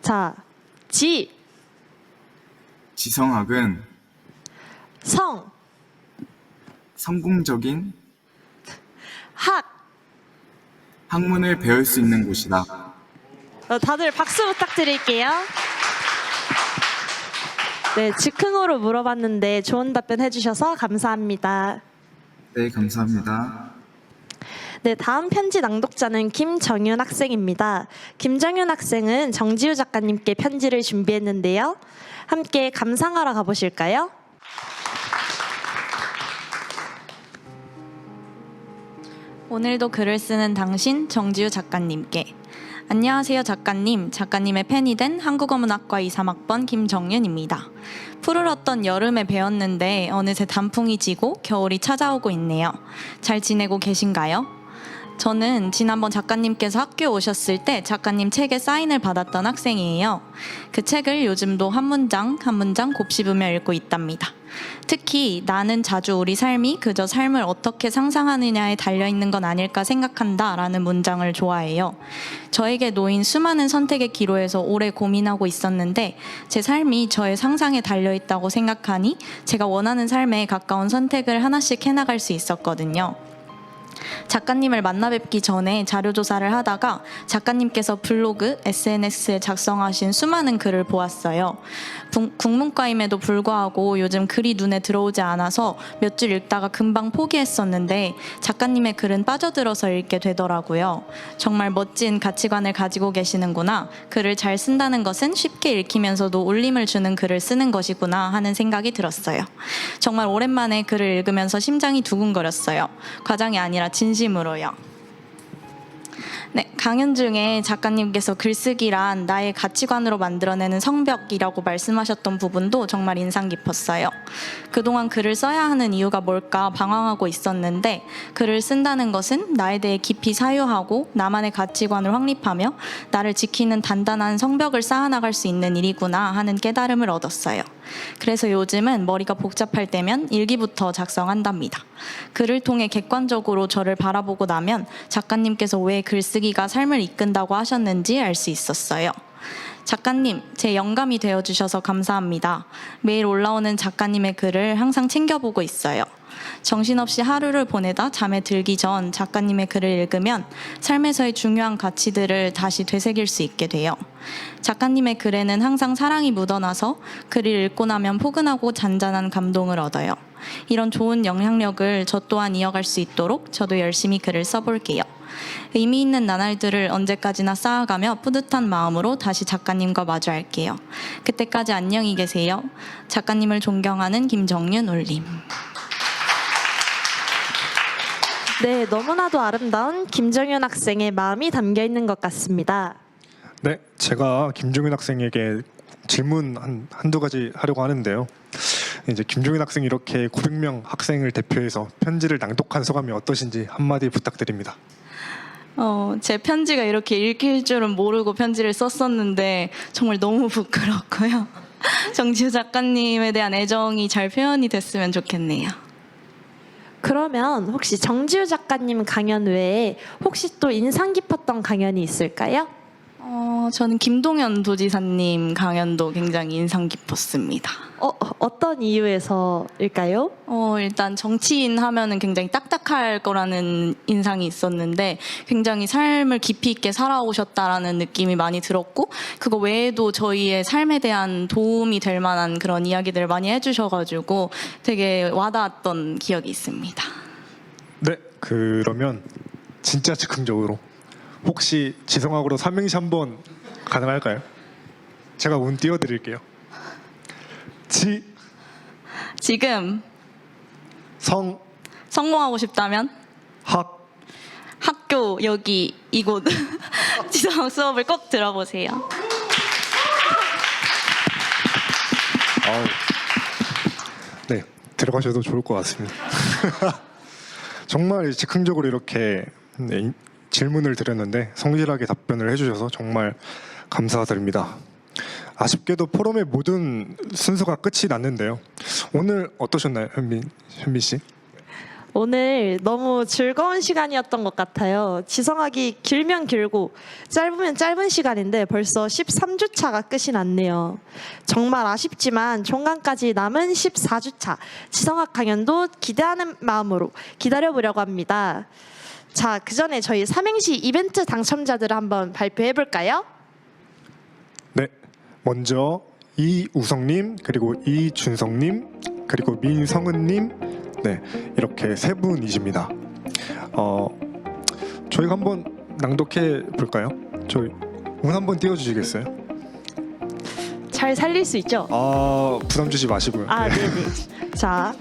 [SPEAKER 1] 자,
[SPEAKER 25] 지성학은 성공적인 학문을 배울 수 있는 곳이다.
[SPEAKER 1] 다들 박수 부탁드릴게요. 네, 즉흥으로 물어봤는데 좋은 답변 해주셔서 감사합니다.
[SPEAKER 25] 네, 감사합니다.
[SPEAKER 1] 네, 다음 편지 낭독자는 김정윤 학생입니다. 김정윤 학생은 정지우 작가님께 편지를 준비했는데요. 함께 감상하러 가보실까요?
[SPEAKER 3] 오늘도 글을 쓰는 당신 정지우 작가님께. 안녕하세요 작가님. 작가님의 팬이 된 한국어문학과 2, 3학번 김정윤입니다. 푸르렀던 여름에 배웠는데 어느새 단풍이 지고 겨울이 찾아오고 있네요. 잘 지내고 계신가요? 저는 지난번 작가님께서 학교 오셨을 때 작가님 책에 사인을 받았던 학생이에요. 그 책을 요즘도 한 문장 한 문장 곱씹으며 읽고 있답니다. 특히 나는 자주 우리 삶이 그저 삶을 어떻게 상상하느냐에 달려있는 건 아닐까 생각한다 라는 문장을 좋아해요. 저에게 놓인 수많은 선택의 기로에서 오래 고민하고 있었는데 제 삶이 저의 상상에 달려있다고 생각하니 제가 원하는 삶에 가까운 선택을 하나씩 해나갈 수 있었거든요. 작가님을 만나 뵙기 전에 자료조사를 하다가 작가님께서 블로그, SNS에 작성하신 수많은 글을 보았어요. 국문과임에도 불구하고 요즘 글이 눈에 들어오지 않아서 몇 줄 읽다가 금방 포기했었는데 작가님의 글은 빠져들어서 읽게 되더라고요. 정말 멋진 가치관을 가지고 계시는구나. 글을 잘 쓴다는 것은 쉽게 읽히면서도 울림을 주는 글을 쓰는 것이구나 하는 생각이 들었어요. 정말 오랜만에 글을 읽으면서 심장이 두근거렸어요. 과장이 아니라 진심으로요. 네, 강연 중에 작가님께서 글쓰기란 나의 가치관으로 만들어내는 성벽이라고 말씀하셨던 부분도 정말 인상 깊었어요. 그동안 글을 써야 하는 이유가 뭘까 방황하고 있었는데 글을 쓴다는 것은 나에 대해 깊이 사유하고 나만의 가치관을 확립하며 나를 지키는 단단한 성벽을 쌓아나갈 수 있는 일이구나 하는 깨달음을 얻었어요. 그래서 요즘은 머리가 복잡할 때면 일기부터 작성한답니다. 글을 통해 객관적으로 저를 바라보고 나면 작가님께서 왜 글쓰기가 삶을 이끈다고 하셨는지 알 수 있었어요. 작가님, 제 영감이 되어주셔서 감사합니다. 매일 올라오는 작가님의 글을 항상 챙겨보고 있어요. 정신없이 하루를 보내다 잠에 들기 전 작가님의 글을 읽으면 삶에서의 중요한 가치들을 다시 되새길 수 있게 돼요. 작가님의 글에는 항상 사랑이 묻어나서 글을 읽고 나면 포근하고 잔잔한 감동을 얻어요. 이런 좋은 영향력을 저 또한 이어갈 수 있도록 저도 열심히 글을 써볼게요. 의미 있는 나날들을 언제까지나 쌓아가며 뿌듯한 마음으로 다시 작가님과 마주할게요. 그때까지 안녕히 계세요. 작가님을 존경하는 김정윤 올림.
[SPEAKER 1] 네, 너무나도 아름다운 김정윤 학생의 마음이 담겨 있는 것 같습니다.
[SPEAKER 2] 네, 제가 김종윤 학생에게 질문 한두 가지 하려고 하는데요. 이제 김종윤 학생이 이렇게 900명 학생을 대표해서 편지를 낭독한 소감이 어떠신지 한마디 부탁드립니다.
[SPEAKER 3] 제 편지가 이렇게 읽힐 줄은 모르고 편지를 썼었는데 정말 너무 부끄럽고요. 정지우 작가님에 대한 애정이 잘 표현이 됐으면 좋겠네요.
[SPEAKER 1] 그러면 혹시 정지우 작가님 강연 외에 혹시 또 인상 깊었던 강연이 있을까요?
[SPEAKER 3] 저는 김동연 도지사님 강연도 굉장히 인상 깊었습니다.
[SPEAKER 1] 어떤 이유에서일까요?
[SPEAKER 3] 일단 정치인 하면은 굉장히 딱딱할 거라는 인상이 있었는데 굉장히 삶을 깊이 있게 살아오셨다라는 느낌이 많이 들었고 그거 외에도 저희의 삶에 대한 도움이 될 만한 그런 이야기들을 많이 해주셔가지고 되게 와닿았던 기억이 있습니다.
[SPEAKER 2] 네, 그러면 진짜 즉흥적으로 혹시 지성학으로 삼행시 한번 가능할까요? 제가 운 띄워드릴게요.
[SPEAKER 3] 지금 성공하고 싶다면 학교 여기 이곳 지성 수업을 꼭 들어보세요.
[SPEAKER 2] 네, 들어가셔도 좋을 것 같습니다. 정말 즉흥적으로 이렇게 질문을 드렸는데 성실하게 답변을 해주셔서 정말 감사드립니다. 아쉽게도 포럼의 모든 순서가 끝이 났는데요. 오늘 어떠셨나요, 현민 씨?
[SPEAKER 1] 오늘 너무 즐거운 시간이었던 것 같아요. 지성학이 길면 길고 짧으면 짧은 시간인데 벌써 13주차가 끝이 났네요. 정말 아쉽지만 종강까지 남은 14주차 지성학 강연도 기대하는 마음으로 기다려보려고 합니다. 자, 그 전에 저희 삼행시 이벤트 당첨자들을 한번 발표해 볼까요?
[SPEAKER 2] 먼저 이우성님, 그리고 이준성님, 그리고 민성은님, 네, 이렇게 세 분이십니다. 저희가 한번 낭독해 볼까요? 저희 운 한번 띄워주시겠어요?
[SPEAKER 1] 잘 살릴 수 있죠?
[SPEAKER 2] 부담 주지 마시고요.
[SPEAKER 1] 아,
[SPEAKER 2] 네.
[SPEAKER 1] 네네. 자,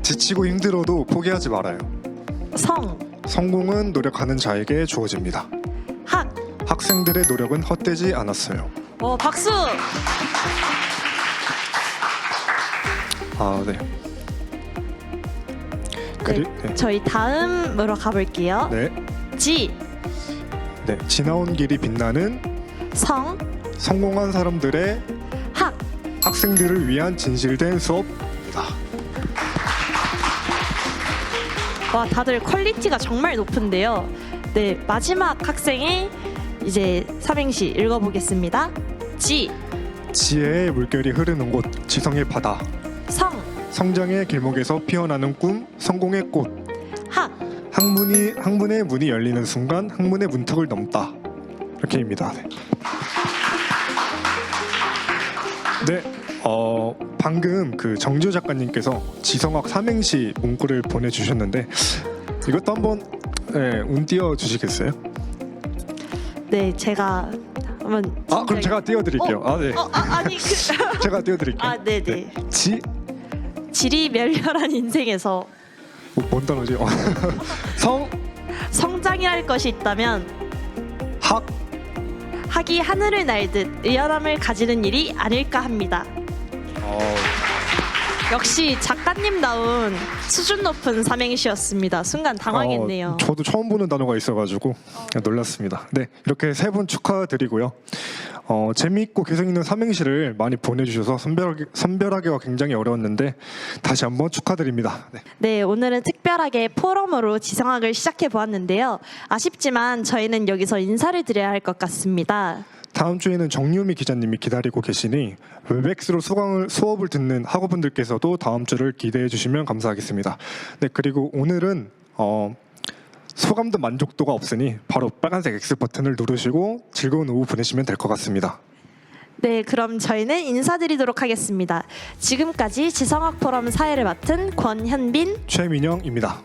[SPEAKER 2] 지치고 힘들어도 포기하지 말아요. 성공은 노력하는 자에게 주어집니다. 학생들의 노력은 헛되지 않았어요.
[SPEAKER 1] 박수!
[SPEAKER 2] 네. 네.
[SPEAKER 1] 저희 다음으로 가볼게요.
[SPEAKER 2] 네. 네, 지나온 길이 빛나는 성공한 사람들의 학생들을 위한 진실된 수업입니다.
[SPEAKER 1] 와, 다들 퀄리티가 정말 높은데요. 네, 마지막 학생의 이제 삼행시 읽어보겠습니다.
[SPEAKER 2] 지혜의 물결이 흐르는 곳, 지성의 바다. 성장의 길목에서 피어나는 꿈, 성공의 꽃. 학문의 문이 열리는 순간 학문의 문턱을 넘다. 이렇게입니다. 네. 방금 그 정지호 작가님께서 지성학 삼행시 문구를 보내주셨는데 이것도 한번 운 띄워 주시겠어요?
[SPEAKER 1] 네, 제가 한번.
[SPEAKER 2] 그럼 제가 띄워드릴게요.
[SPEAKER 1] 네.
[SPEAKER 2] 제가 띄워드릴게요.
[SPEAKER 1] 네네. 질이 멸렬한 인생에서
[SPEAKER 2] 뭔 단어지?
[SPEAKER 1] 성장이랄 것이 있다면 학이 하늘을 날듯 의연함을 가지는 일이 아닐까 합니다. 역시 작가님다운 수준 높은 삼행시였습니다. 순간 당황했네요.
[SPEAKER 2] 저도 처음 보는 단어가 있어가지고 놀랐습니다. 네, 이렇게 세 분 축하드리고요. 재미있고 개성 있는 삼행시를 많이 보내주셔서 선별하기가 굉장히 어려웠는데 다시 한번 축하드립니다.
[SPEAKER 1] 네, 오늘은 특별하게 포럼으로 지성학을 시작해 보았는데요. 아쉽지만 저희는 여기서 인사를 드려야 할 것 같습니다.
[SPEAKER 2] 다음 주에는 정유미 기자님이 기다리고 계시니 웹엑스로 수업을 듣는 학우분들께서도 다음 주를 기대해 주시면 감사하겠습니다. 네, 그리고 오늘은 소감도 만족도가 없으니 바로 빨간색 X 버튼을 누르시고 즐거운 오후 보내시면 될 것 같습니다.
[SPEAKER 1] 네, 그럼 저희는 인사드리도록 하겠습니다. 지금까지 지성학 포럼 사회를 맡은 권현빈,
[SPEAKER 2] 최민영입니다.